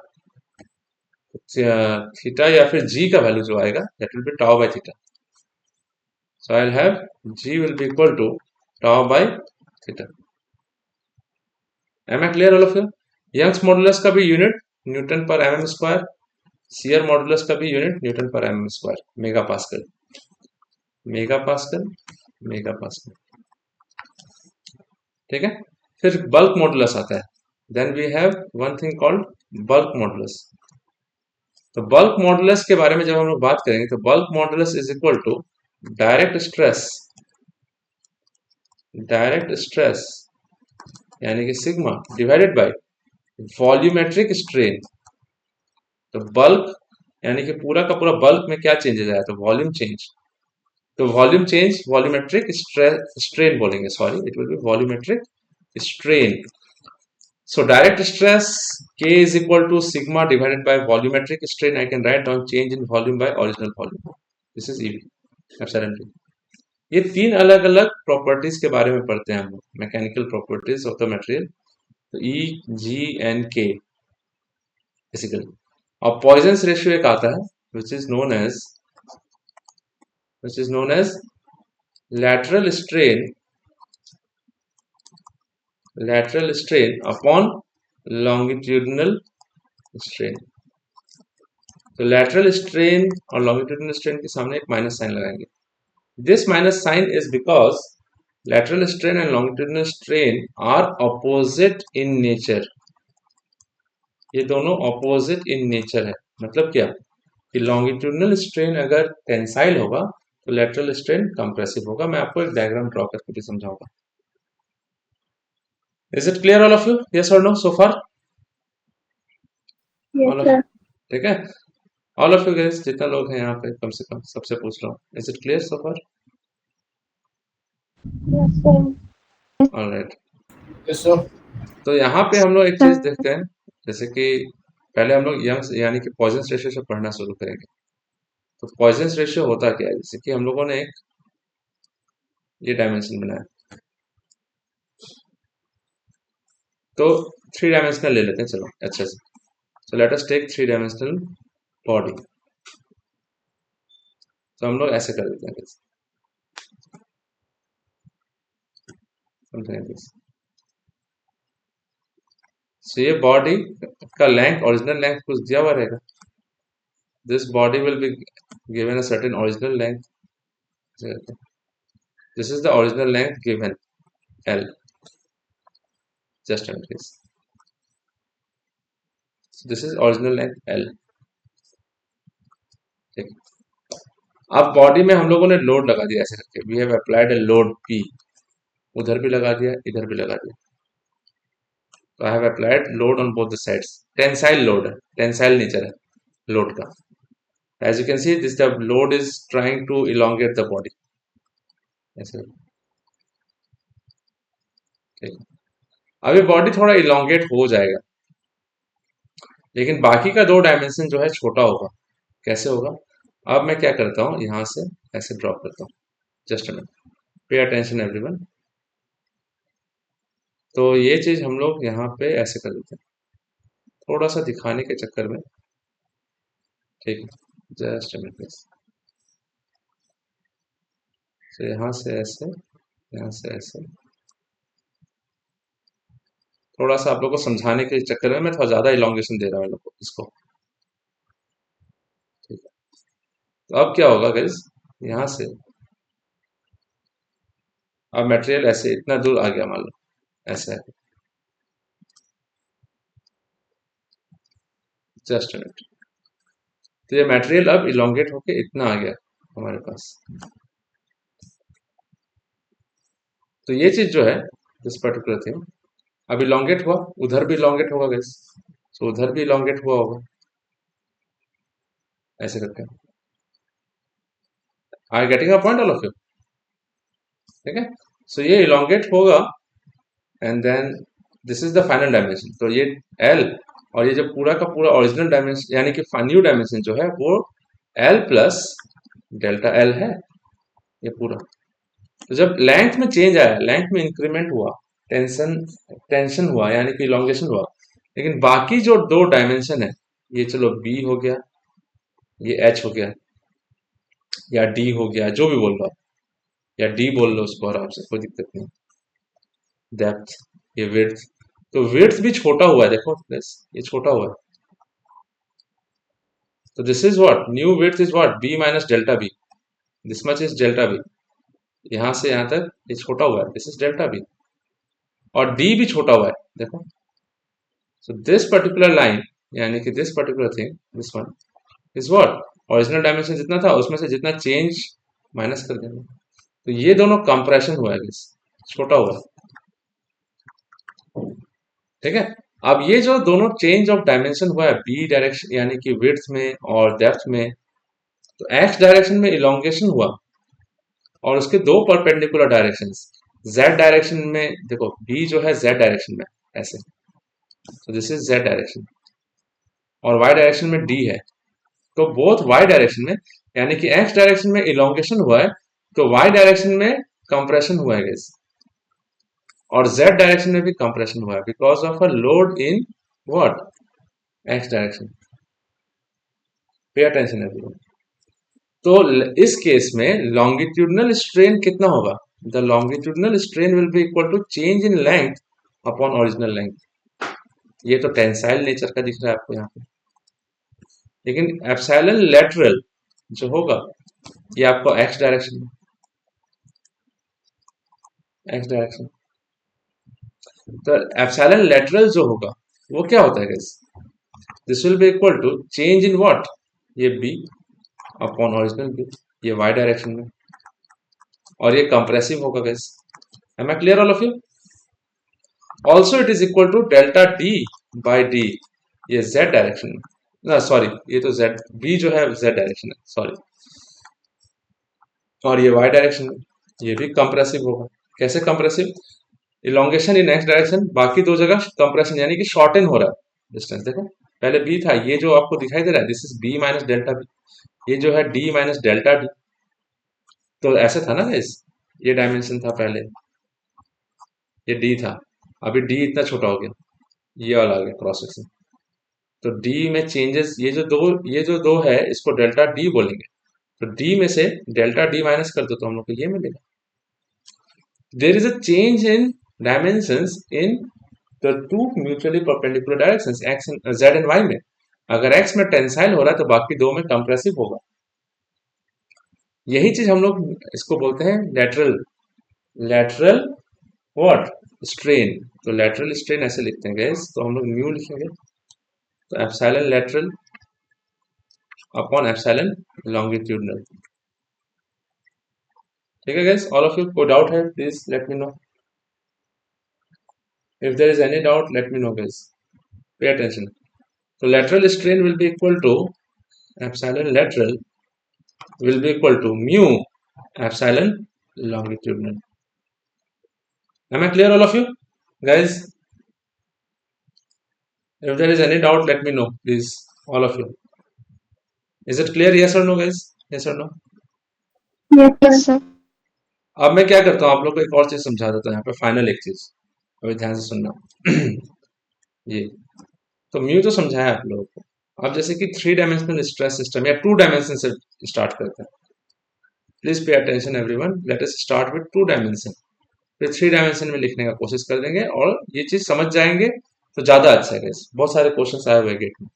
theta या फिर जी का वैल्यू जो आएगा that will be tau by theta. So I'll have G will be equal to tau by theta. Am I clear all of you? Young's modulus का भी unit newton पर mm square, shear modulus का भी unit newton पर mm square, mega pascal, mega pascal, mega pascal. ठीक है, फिर bulk modulus आता है. Then we have one thing called bulk modulus. तो बल्क मॉडुलस के बारे में जब हम लोग बात करेंगे तो bulk modulus is equal to direct stress, direct stress यानी कि sigma divided by volumetric strain. तो बल्क यानी कि पूरा का पूरा बल्क में क्या चेंजेस आया, तो वॉल्यूम चेंज, तो वॉल्यूम चेंज वॉल्यूमेट्रिक स्ट्रेन बोलेंगे, sorry it will B volumetric strain. So direct stress K is equal to sigma divided by volumetric strain. I can write down change in volume by original volume. This is EV. Absolutely. ये तीन अलग अलग properties के बारे में पढ़ते हैं हम लोग, mechanical properties of the material. तो E, G and K basically. और पॉइजन्स रेशियो एक आता है which is known as lateral strain upon longitudinal strain. तो lateral strain और longitudinal strain के सामने एक माइनस साइन लगाएंगे. This minus sign is because lateral strain and longitudinal strain are opposite in nature. ये दोनों opposite in nature है. मतलब क्या कि longitudinal strain अगर टेंसाइल होगा तो lateral strain कंप्रेसिव होगा. मैं आपको एक डायग्राम ड्रॉ करके भी समझाऊंगा. Is it clear all of you? Yes or no so far? Yes, All of sir. you. ठीक है, all of you guys जितना लोग हैं यहाँ पे कम से कम सबसे पूछ रहा हूँ. Is it clear so far? Yes, sir. All right. Yes, sir. तो यहाँ पे हम लोग एक चीज देखते हैं, जैसे कि पहले हम लोग यंग्स यानी कि पॉइजन्स रेशियो से पढ़ना शुरू करेंगे. तो पॉइजन्स रेशियो होता क्या है, जैसे कि हम लोगों ने एक ये डायमेंशन बनाया, तो थ्री डायमेंशनल ले लेते हैं चलो अच्छे से. So let us take three dimensional body. तो हम लोग ऐसे कर देते हैं, समझेंगे. सो ये बॉडी का लेंथ, ओरिजिनल लेंथ कुछ दिया हुआ रहेगा. This body will be given a certain original length. This is the original length given L. Just a minute please. So this is original length L. ठीक. अब बॉडी में हम लोगों ने लोड लगा दिया ऐसे करके, we have applied a load P. उधर भी लगा दिया, इधर भी लगा दिया. तो I have applied load on both the sides. Tensile load है, टेंसाइल नेचर है लोड का. As you can see this the load is trying to elongate the body ऐसे. ठीक. अब ये बॉडी थोड़ा इलोंगेट हो जाएगा, लेकिन बाकी का दो डायमेंशन जो है छोटा होगा. कैसे होगा, अब मैं क्या करता हूँ, यहाँ से ऐसे ड्रॉ करता हूँ. जस्ट अ मिनट, पे अटेंशन एवरीवन. तो ये चीज हम लोग यहाँ पे ऐसे कर देते हैं, थोड़ा सा दिखाने के चक्कर में. ठीक है, जस्ट अ मिनट प्लीज. तो यहाँ से ऐसे, यहाँ से ऐसे, थोड़ा सा आप लोग को समझाने के चक्कर में मैं थोड़ा ज्यादा इलोंगेशन दे रहा हूँ लोग इसको. ठीक है, तो अब क्या होगा गाइस, यहाँ से अब मटेरियल ऐसे इतना दूर आ गया, मान लो ऐसा है, जस्ट मिनट। तो ये मटेरियल अब इलोंगेट होके इतना आ गया हमारे पास। तो ये चीज जो है, दिस पर्टिकुलर थिंग अब इलोंगेट हुआ, उधर भी इलोंगेट होगा गैस, तो उधर भी इलोंगेट हुआ होगा ऐसे करके। I getting a point all of you? ठीक है, सो ये इलोंगेट होगा and then this is the final dimension. तो ये एल और ये जो पूरा का पूरा ओरिजिनल डायमेंशन यानी कि न्यू डायमेंशन जो है वो एल प्लस डेल्टा एल है ये पूरा। तो जब लेंथ में चेंज आया, लेंथ में इंक्रीमेंट हुआ, टेंशन टेंशन हुआ यानी कि इलोंगेशन हुआ, लेकिन बाकी जो दो डायमेंशन है, ये चलो बी हो गया, ये एच हो गया, या डी हो गया, जो भी बोल रहा हो, या डी बोल लो उसको आराम से, कोई दिक्कत नहीं। डेप्थ, ये विड्थ, तो विड्थ भी छोटा हुआ है, देखो this, ये छोटा हुआ है। तो this is what new width is what B minus delta B, this much is delta B, यहां से यहां तक ये छोटा हुआ है, दिस इज डेल्टा बी, और डी भी छोटा हुआ है देखो। सो दिस पर्टिकुलर लाइन यानी कि this particular thing, this one is what original dimension जितना था उसमें से जितना चेंज माइनस कर देंगे, तो ये दोनों कंप्रेशन हुआ है, दिस छोटा हुआ है। ठीक है, अब ये जो दोनों चेंज ऑफ डायमेंशन हुआ है बी डायरेक्शन यानी कि विड्थ में और डेप्थ में, तो एक्स डायरेक्शन में इलोंगेशन हुआ और उसके दो परपेंडिकुलर डायरेक्शंस, जेड डायरेक्शन में देखो बी जो है जेड डायरेक्शन में ऐसे, तो दिस इज जेड डायरेक्शन, और वाई डायरेक्शन में डी है, तो बोथ वाई डायरेक्शन में यानी कि एक्स डायरेक्शन में इलोंगेशन हुआ है, तो वाई डायरेक्शन में कंप्रेशन हुआ है guys। और z डायरेक्शन में भी कंप्रेशन हुआ है because of a load in what x direction. Pay attention everyone. तो इस केस में लॉन्गिट्यूडनल स्ट्रेन कितना होगा? The longitudinal strain will be equal to change in length upon original length. ये तो टेंसाइल नेचर का दिख रहा है आपको यहाँ पे, लेकिन एप्सिलॉन लेटरल जो होगा ये आपको x डायरेक्शन में, x डायरेक्शन, तो एप्सिलॉन लेटरल जो होगा वो क्या होता है guys? This will be equal to change in what, ये b अपॉन ओरिजिनल b, ये y डायरेक्शन में, और ये कंप्रेसिव होगा guys. Am I clear all of you? Also it is equal to delta d by d, ये z direction में, ना sorry ये तो z, b जो है z डायरेक्शन है सॉरी, और ये y डायरेक्शन में, ये भी कंप्रेसिव होगा। कैसे कंप्रेसिव? इलोंगेशन इन x डायरेक्शन, बाकी दो जगह कंप्रेशन यानी कि शॉर्टन हो रहा है डिस्टेंस। देखो पहले b था, ये जो आपको दिखाई दे रहा है this is b minus delta b, ये जो है d माइनस डेल्टा d, तो ऐसे था ना गाइस, ये डायमेंशन था पहले, ये d था, अभी d इतना छोटा हो गया, ये वाला आ गया क्रॉस सेक्शन, तो d में चेंजेस, ये जो दो है इसको डेल्टा d बोलेंगे, तो d में से डेल्टा d माइनस कर दो तो हम लोग को ये मिलेगा। There is a change in dimensions in the two mutually perpendicular directions x and z and y में। अगर x में टेंसाइल हो रहा है तो बाकी दो में कंप्रेसिव होगा। यही चीज हम लोग इसको बोलते हैं लेटरल, लेटरल व्हाट स्ट्रेन। तो लेटरल स्ट्रेन ऐसे लिखते हैं गाइस, तो हम लोग म्यू लिखेंगे, तो epsilon lateral upon epsilon longitudinal. ठीक है गाइस, ऑल ऑफ यू कोई डाउट है please let me know, if there is any doubt let me know guys, pay attention. तो lateral strain will be equal to epsilon lateral will be equal to mu epsilon longitudinal. Am I clear all of you guys? If there is any doubt let me know please, all of you. Is it clear? Yes or no guys? Yes or no? Yes, sir. अब मैं क्या करता हूँ आप लोग को एक और चीज समझा देता हूँ यहाँ पे, फाइनल एक चीज अभी ध्यान से सुनना। ये तो म्यू तो समझाया आप लोगों को, अब जैसे कि 3 डायमेंशनल स्ट्रेस सिस्टम या 2 डायमेंशन से स्टार्ट करते हैं। Please pay attention everyone, let us start with 2 dimension, फिर 3 डायमेंशन में लिखने का कोशिश कर देंगे और ये चीज समझ जाएंगे तो ज्यादा अच्छा है। बहुत सारे क्वेश्चन आए हुए गेट में।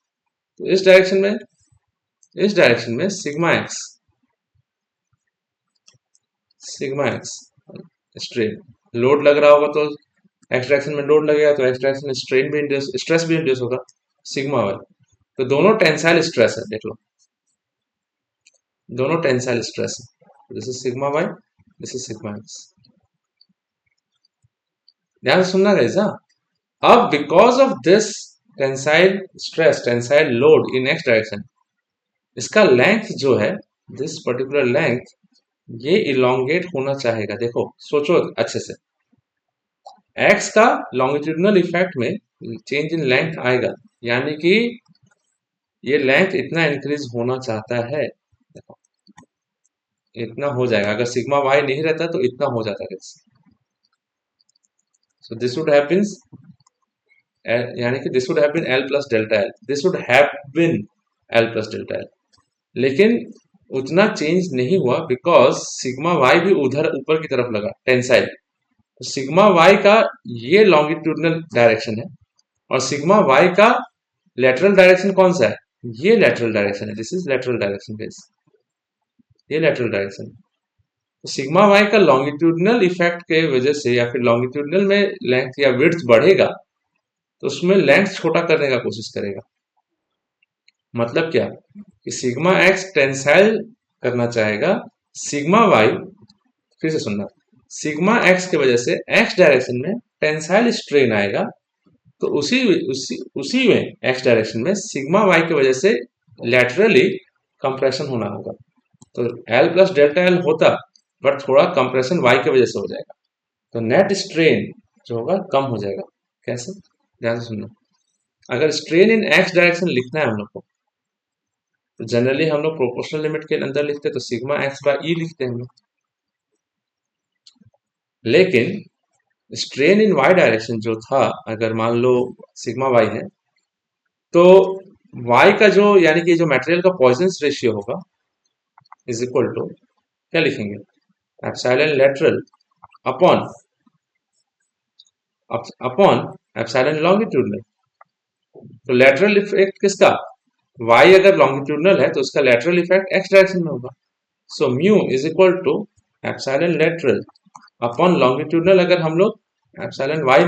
तो इस डायरेक्शन में सिग्मा एक्स स्ट्रेन, लोड लग रहा होगा तो एक्स डायरेक्शन में लोड लगेगा तो एक्स डायरेक्शन में स्ट्रेन भी इंड्यूस, स्ट्रेस भी इंड्यूस होगा, सिग्मा वाई। तो दोनों टेंसाइल स्ट्रेस है, देख लो दोनों टेंसाइल स्ट्रेस है। This is sigma y, this is sigma x. ध्यान से सुनना गाइस। हाँ, अब because of this tensile stress, tensile load in x direction, इसका लेंथ जो है, दिस पर्टिकुलर लेंथ, ये इलोंगेट होना चाहेगा। देखो सोचो अच्छे से, एक्स का लॉन्गिट्यूडनल इफेक्ट में चेंज इन लेंथ आएगा, यानी कि ये लेंथ इतना इंक्रीज होना चाहता है। देखो इतना हो जाएगा, अगर सिग्मा वाई नहीं रहता तो इतना हो जाता है। So this would have been, यानी कि this would have been l plus delta l, this would have been l plus delta l. लेकिन उतना चेंज नहीं हुआ बिकॉज सिग्मा वाई भी उधर ऊपर की तरफ लगा टेंसाइल। तो सिग्मा वाई का ये लॉन्गिट्यूडनल डायरेक्शन है और सिग्मा वाई का लेटरल डायरेक्शन कौन सा है, ये लेटरल डायरेक्शन है। This is lateral direction guys, ये लेटरल डायरेक्शन। तो सिग्मा वाई का लॉन्गिट्यूडनल इफेक्ट के वजह से या फिर लॉन्गिट्यूडनल में लेंथ या विड्थ बढ़ेगा तो उसमें लेंथ छोटा करने का कोशिश करेगा। मतलब क्या कि सिग्मा एक्स टेंसाइल करना चाहेगा, सिग्मा वाई, फिर से सुनना, सिग्मा एक्स की वजह से एक्स डायरेक्शन में टेंसाइल स्ट्रेन आएगा, तो उसी उसी उसी में एक्स डायरेक्शन में सिग्मा वाई की वजह से लैटरली कंप्रेशन होना होगा। तो एल प्लस डेल्टा एल होता, बट थोड़ा कंप्रेशन वाई की वजह से हो जाएगा, तो नेट स्ट्रेन जो होगा कम हो जाएगा। कैसे, ध्यान से सुनना। अगर स्ट्रेन इन एक्स डायरेक्शन लिखना है हम लोग को, तो जनरली हम लोग प्रोपोर्शनल लिमिट के अंदर लिखते हैं तो सिग्मा एक्स बाय ई लिखते हैं हम लोग। लेकिन स्ट्रेन इन वाई डायरेक्शन जो था, अगर मान लो सिग्मा वाई है, तो वाई का जो, यानी कि जो मटेरियल का पॉइजंस रेशियो होगा इज इक्वल टू, क्या लिखेंगे, epsilon lateral upon upon epsilon longitudinal. तो लेटरल इफेक्ट किसका, y अगर लॉन्गिट्यूडनल है तो उसका लेटरल इफेक्ट x डायरेक्शन में होगा। So mu is equal to epsilon lateral upon longitudinal, अगर हम लोग एप्सिलॉन y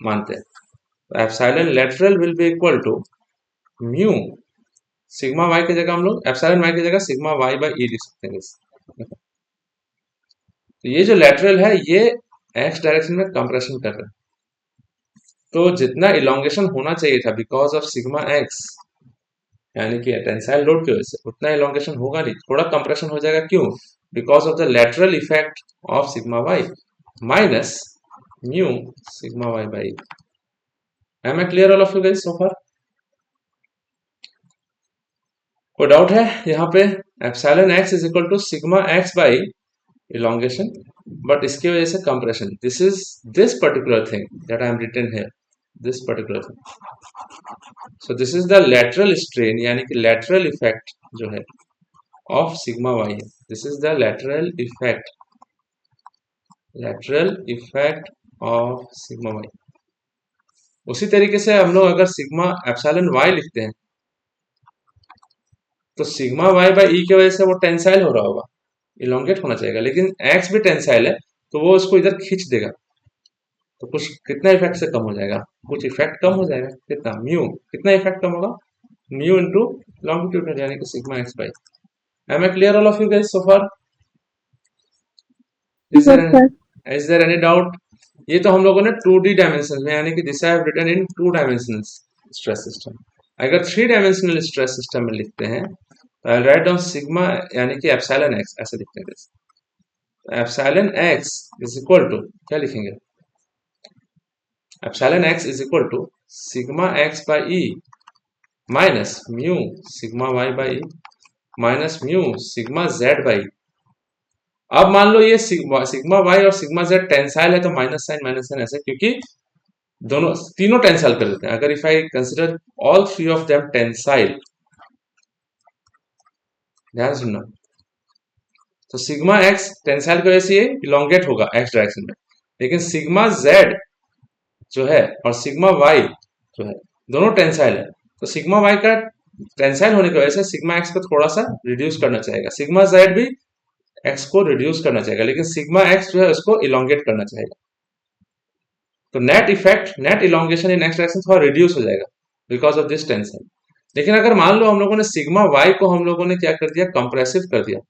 मानते हैं तो epsilon lateral will be equal to mu, sigma y की जगह हम लोग एप्सिलॉन y की जगह सिग्मा y बाय ई लिख सकते हैं। तो ये जो लेटरल है ये x डायरेक्शन में कंप्रेशन कर रहा है, तो जितना इलोंगेशन होना चाहिए था बिकॉज ऑफ सिग्मा एक्स, यानी कि टेंसाइल लोड की वजह से, उतना इलोंगेशन होगा नहीं, थोड़ा कंप्रेशन हो जाएगा। क्यों, because of the lateral effect of sigma Y minus mu sigma Y by. Am I clear all of you guys so far? कोई डाउट है यहाँ पे? Epsilon x is equal to sigma x by elongation, but इसकी वजह से compression. This is this particular thing that I am written here, this particular thing. So this is the lateral strain, यानी कि lateral effect जो है of sigma y है। This is the lateral effect of sigma y. उसी तरीके से हम लोग अगर सिग्मा एप्सिलॉन वाई लिखते हैं तो सिग्मा वाई बाई ई की वजह से वो टेंसाइल हो रहा होगा, इलोंगेट होना चाहिए, लेकिन एक्स भी टेंसाइल है तो वो उसको इधर खींच देगा, तो कुछ कितना इफेक्ट से कम हो जाएगा, कुछ इफेक्ट कम हो जाएगा। कितना, म्यू, कितना इफेक्ट कम होगा, म्यू इंटू लॉन्गिट्यूडनल, यानी कि sigma x by. Am I clear all of you guys so far? Yes, sir. Is there any doubt? ये तो हम लोगों ने 2D डायमेंशन में, यानी कि this I have written in 2 dimensional stress system. अगर 3 डायमेंशनल स्ट्रेस सिस्टम में लिखते हैं तो आई राइट डाउन सिग्मा, यानी कि एप्सिलॉन एक्स, ऐसे लिखते हैं। Epsilon x is equal to, क्या लिखेंगे, epsilon x is equal to sigma x by E minus mu sigma Y by E minus mu sigma Z by. अब मान लो ये सिग्मा वाई और सिग्मा जेड टेंसाइल है तो माइनस साइन ऐसे, क्योंकि दोनों तीनों टेंसाइल कर देते हैं। अगर if I consider all 3 of them tensile, ध्यान सुनना, तो सिग्मा एक्स टेंसाइल की वजह से ये इलोंगेट होगा एक्स डायरेक्शन में, लेकिन सिग्मा जेड जो है और सिग्मा वाई जो है दोनों टेंसाइल है, तो सिग्मा वाई का टेंसाइल होने की वजह से सिग्मा एक्स को थोड़ा सा रिड्यूस करना चाहेगा, सिग्मा जेड भी एक्स को रिड्यूस करना चाहेगा, लेकिन सिग्मा एक्स जो है उसको इलोंगेट करना चाहेगा। तो नेट इफेक्ट, नेट इलोंगेशन इन एक्स डायरेक्शन थोड़ा रिड्यूस हो जाएगा बिकॉज ऑफ दिस टेंशन। लेकिन अगर मान लो हम लोगों ने सिग्मा वाई को हम लोगों ने क्या कर दिया, कंप्रेसिव कर दिया,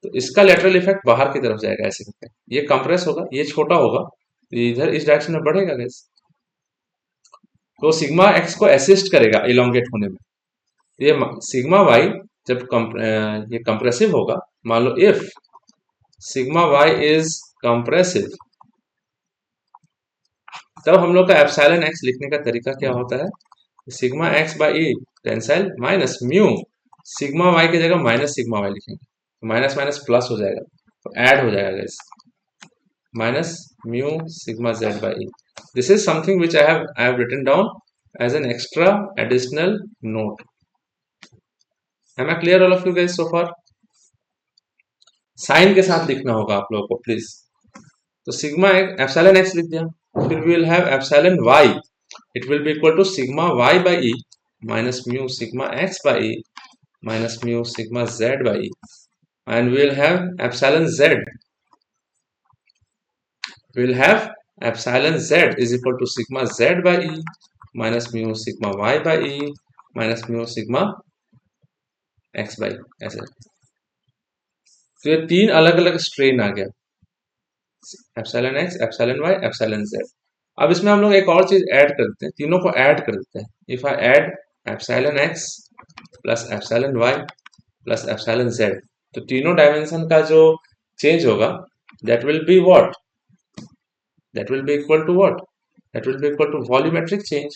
तो इसका लेटरल इफेक्ट बाहर की तरफ जाएगा ऐसे करके, ये कंप्रेस होगा, ये छोटा होगा, ये इधर इस डायरेक्शन में बढ़ेगा गैस। तो सिग्मा एक्स को असिस्ट करेगा इलोंगेट होने में। ये सिग्मा वाई जब ये कंप्रेसिव होगा, मान लो if sigma Y is compressive, तब हम लोग का एप्सिलॉन एक्स लिखने का तरीका क्या होता है, sigma x by E tensile minus mu sigma y की जगह माइनस सिग्मा वाई लिखेंगे, तो माइनस माइनस प्लस हो जाएगा, तो ऐड हो जाएगा gas, minus mu sigma z by e. This is something which I have written down as an extra additional note. Am I clear all of you guys so far? Sign के साथ लिखना होगा आप लोगों को please. तो sigma epsilon x लिख दिया, फिर we will have epsilon y, it will be equal to sigma Y by E minus mu sigma x by E minus mu sigma Z by E, and we will have epsilon z, we will have epsilon z is equal to sigma z by e minus mu sigma y by e minus mu sigma x by ऐसे। तो ये तीन अलग अलग strain आ गया, epsilon x, epsilon y, epsilon z। अब इसमें हम लोग एक और चीज ऐड करते हैं, तीनों को ऐड कर देते हैं। If I add epsilon x plus epsilon y plus epsilon z, तो तीनों डायमेंशन का जो चेंज होगा that will be what, that will be equal to what, that will be equal to volumetric change.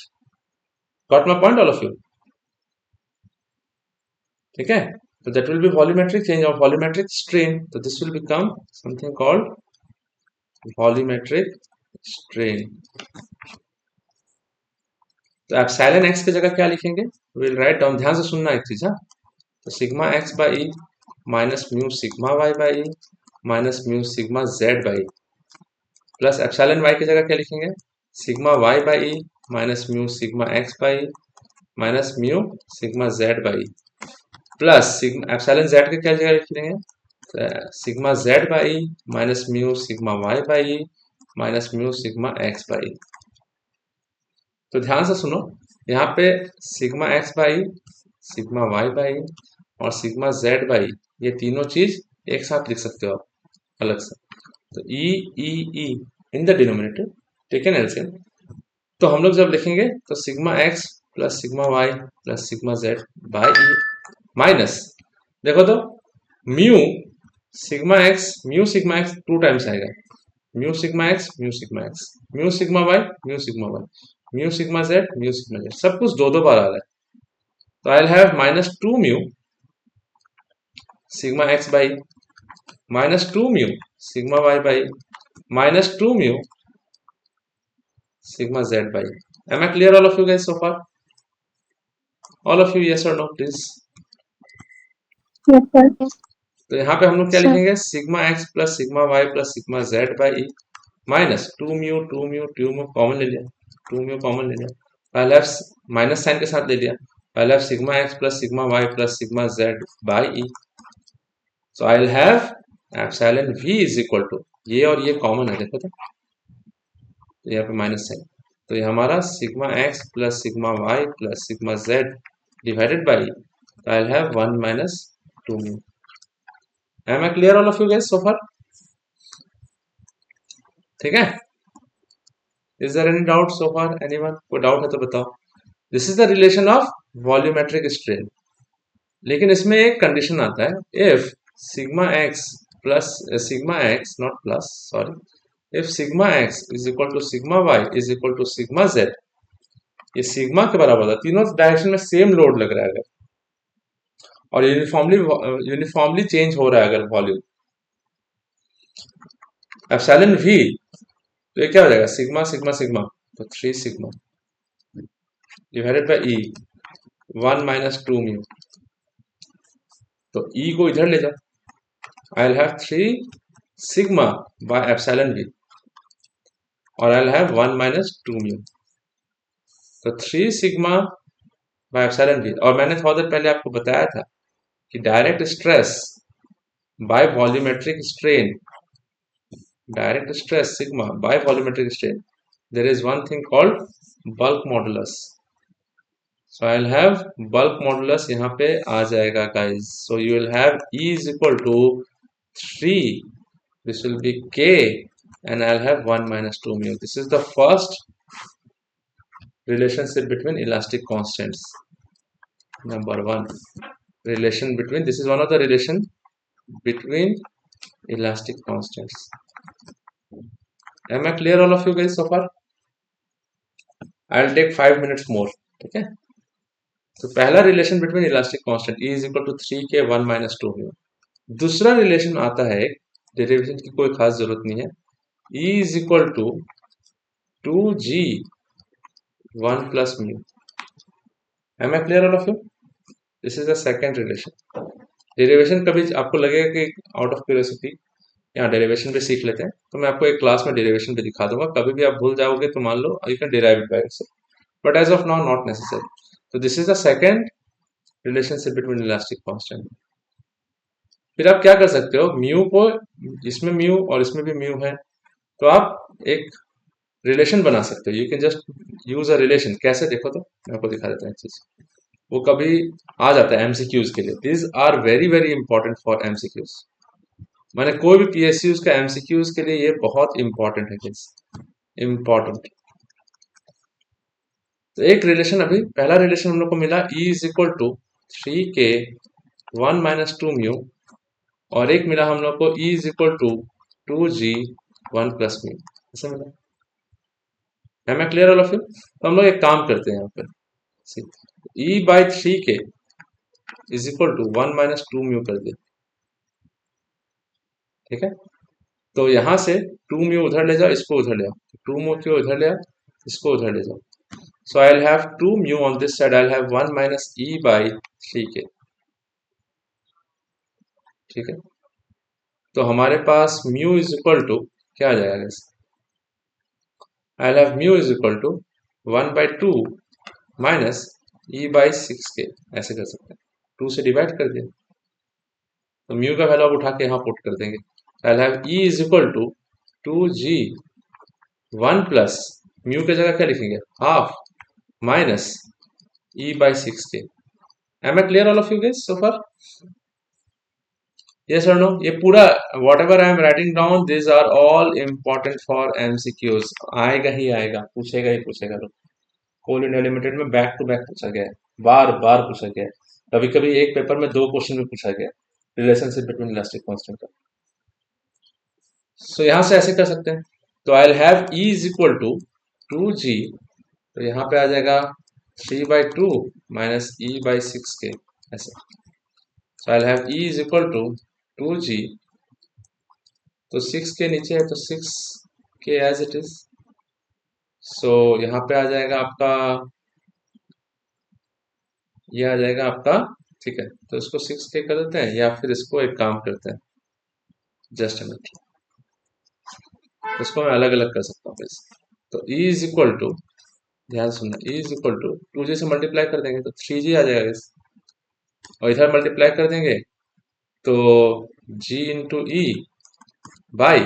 Got my point all of you? ठीक है, तो that will be volumetric change or volumetric strain, तो this will become something called volumetric strain। तो epsilon x की जगह क्या लिखेंगे, will write down, ध्यान से सुनना एक चीज, हाँ, तो sigma x by E minus mu sigma Y by E minus mu sigma Z by plus epsilon y की जगह क्या लिखेंगे, sigma Y by E minus mu sigma x by minus mu sigma Z by plus epsilon z की क्या जगह लिख लेंगे, sigma Z by minus mu sigma Y by minus mu sigma x by. तो ध्यान से सुनो, यहाँ पे sigma x by, sigma Y by और सिग्मा जेड बाई, ये तीनों चीज एक साथ लिख सकते हो आप अलग से। तो ई ई ई इन द डिनोमिनेटर, ठीक है ना एलसीएम। तो हम लोग जब लिखेंगे तो sigma x plus sigma Y plus sigma Z by E minus, देखो तो mu sigma X two times आएगा, mu sigma X mu sigma X, mu sigma Y mu sigma Y, mu sigma Z, सब कुछ दो दो बार आ रहा है। तो I will have minus two mu sigma x by minus two mu sigma Y by minus 2 mu sigma z by। Am I clear all of you guys so far? All of you yes or no please? Yes, sir. तो यहाँ पे हम लोग क्या Sir. लिखेंगे, sigma x plus sigma Y plus sigma Z by E minus two mu common ले लिया, to mu common ले लिया, पहले माइनस साइन के साथ ले लिया, पहले sigma x plus sigma Y plus sigma Z by E. So I will have epsilon v is equal to, ये और ये कॉमन है देखो तो यहाँ पे माइनस साइन, तो ये हमारा sigma x plus sigma Y plus sigma Z divided by, तो I will have 1 minus 2 mu. Am I clear all of you guys so far? ठीक है, is there any doubt so far, anyone? कोई doubt है तो बताओ। This is the relation of volumetric strain, लेकिन इसमें एक कंडीशन आता है, if sigma x plus sigma X not plus sorry, if sigma x is equal to sigma y is equal to sigma z, ये sigma के बराबर होता है, तीनों डायरेक्शन में सेम लोड लग रहा है अगर, और यूनिफॉर्मली चेंज हो रहा है अगर वॉल्यूम, एप्सिलॉन v, तो ये क्या हो जाएगा, सिग्मा सिग्मा सिग्मा, तो 3 sigma divided by E 1 minus 2 mu, तो ई को इधर ले जाओ, आई will have 3 sigma by epsilon v और आई विल हैव 1 माइनस 2 म्यू, तो 3 सिग्मा बाय एप्सिलॉन v। और मैंने थोड़ा देर पहले आपको बताया था कि direct stress by volumetric strain, direct stress sigma by volumetric strain, there is one thing called bulk modulus. So I'll have bulk modulus यहाँ पे आ जाएगा guys. So you will have E is equal to 3. This will be K, and I'll have 1 minus 2 mu. This is the first relationship between elastic constants. Number one, relation between, this is one of the relation between elastic constants. Am I clear all of you guys so far? I'll take 5 minutes more. Okay. तो पहला relation between elastic constant E is equal to 3K 1 minus 2 mu. दूसरा relation आता है, derivation की कोई खास जरूरत नहीं है, E is equal to 2G 1 plus mu. Am I clear all of you? This is the second relation. Derivation कभी आपको लगेगा कि आउट ऑफ क्यूरियोसिटी यहाँ डेरिवेशन भी सीख लेते हैं, तो मैं आपको एक क्लास में डेरिवेशन भी दिखा दूंगा. कभी भी आप भूल जाओगे तो मान लो you can derive it by yourself, but as of now not necessary. तो this is the second relationship between elastic constant. फिर आप क्या कर सकते हो, म्यू को, इसमें म्यू और इसमें भी म्यू है, तो आप एक रिलेशन बना सकते हो. You can just use a relation. कैसे, देखो तो मैं आपको दिखा देता हूँ एक चीज. वो कभी आ जाता है एमसीक्यूज के लिए. These are very very important for MCQs. मैंने कोई भी पीएसयूज का एमसीक्यूज के लिए ये बहुत इंपॉर्टेंट है, इंपॉर्टेंट. तो एक रिलेशन, अभी पहला रिलेशन हम लोग को मिला, E is equal to 3K 1 minus 2 mu, और एक मिला हम लोग को E is equal to 2G 1 plus mu. ऐसा मिला. Am I clear all of you? तो हम लोग एक काम करते हैं यहाँ पे, E by 3K is equal to 1 minus 2 mu कर दिया. ठीक है. तो यहां से 2 म्यू उधर ले जाओ, इसको उधर ले आओ, 2 म्यू क्यों उधर ले आओ, इसको उधर ले जाओ. So I'll have 2 mu on this side. I'll have 1 minus E by 3K. ठीक है. तो हमारे पास mu is equal to क्या आ जाएगा guys? I'll have mu is equal to 1 by 2 minus E by 6K. ऐसे कर सकते हैं. 2 से डिवाइड कर दिया, तो mu का वैल्यू आप उठा के यहाँ पुट कर देंगे. I'll have E is equal to 2G 1 plus mu की जगह क्या लिखेंगे, half minus E by 6K. Am I clear all of you guys so far? Yes or no? ये पूरा whatever I am writing down, these are all important for MCQs. आएगा ही आएगा, पूछेगा ही पूछेगा. लोग कोल इंडिया लिमिटेड में बैक टू बैक पूछा गया है, बार बार पूछा गया है. कभी कभी एक पेपर में 2 क्वेश्चन में पूछा गया रिलेशनशिप बिटवीन इलास्टिक कांस्टेंट का. सो यहाँ से ऐसे कर सकते हैं. तो I will have E is equal to 2G, तो यहाँ पे आ जाएगा 3 by 2 minus E by 6K. ऐसे. So I'll have E is equal to 2G, तो 6K नीचे है तो 6K as it is. So यहाँ पे आ जाएगा आपका, ये आ जाएगा आपका. ठीक है. तो इसको 6K कर देते हैं, या फिर इसको एक काम करते हैं, जस्ट मिनट, इसको मैं अलग अलग कर सकता हूँ. तो E इज इक्वल टू, ध्यान सुनना, E is equal to 2G से मल्टीप्लाई कर देंगे तो 3G आ जाएगा, और इधर मल्टीप्लाई कर देंगे तो G into E by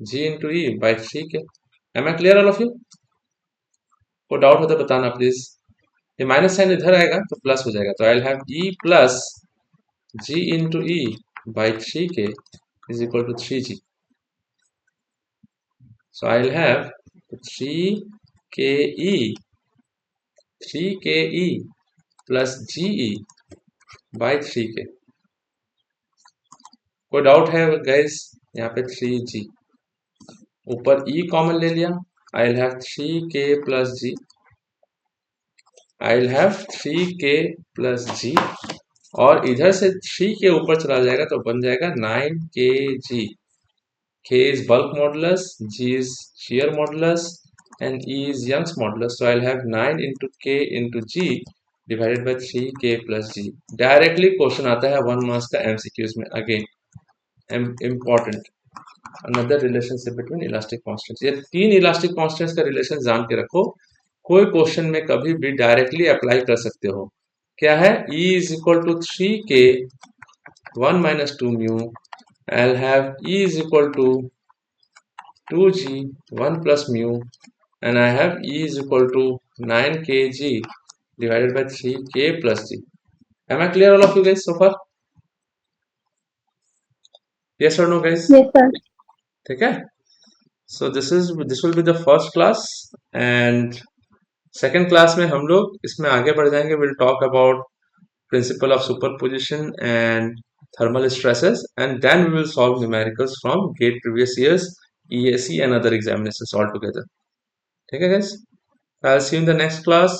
G by 3K. Am I clear all of you? कोई डाउट हो तो बताना प्लीज. ये माइनस साइन इधर आएगा तो प्लस हो जाएगा, तो I will have E plus G into E by 3K is equal to 3G. So I will have 3KE plus GE by 3K. कोई डाउट है गाइस? यहाँ पे 3G, ऊपर E कॉमन ले लिया, आई will have 3K plus G, I will have 3K plus G, और इधर से 3 के ऊपर चला जाएगा तो बन जाएगा 9KG. K is bulk modulus, G is shear modulus, and E is Young's modulus. So I'll have 9 into K into G divided by 3K plus G. Directly question आता है 1 मार्क्स का MCQs में. Again important, another relationship between elastic constants. ये 3 elastic constants का relation जान के रखो, कोई क्वेश्चन में कभी भी डायरेक्टली अप्लाई कर सकते हो. क्या है? E is equal to 3K 1 minus 2 mu. I'll have E is equal to 2g 1 plus mu, and I have E is equal to 9 kg divided by 3k plus g. Am I clear, all of you guys, so far? Yes or no, guys? Yes, sir. ठीक है? So this will be the first class, and second class में हम लोग इसमें आगे बढ़ जाएंगे. We'll talk about principle of superposition and thermal stresses, and then we will solve numericals from GATE previous years, EAC and other examinations altogether. ठीक है, guys? I'll see you in the next class.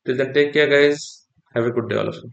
Till then, take care, guys. Have a good day, all of you.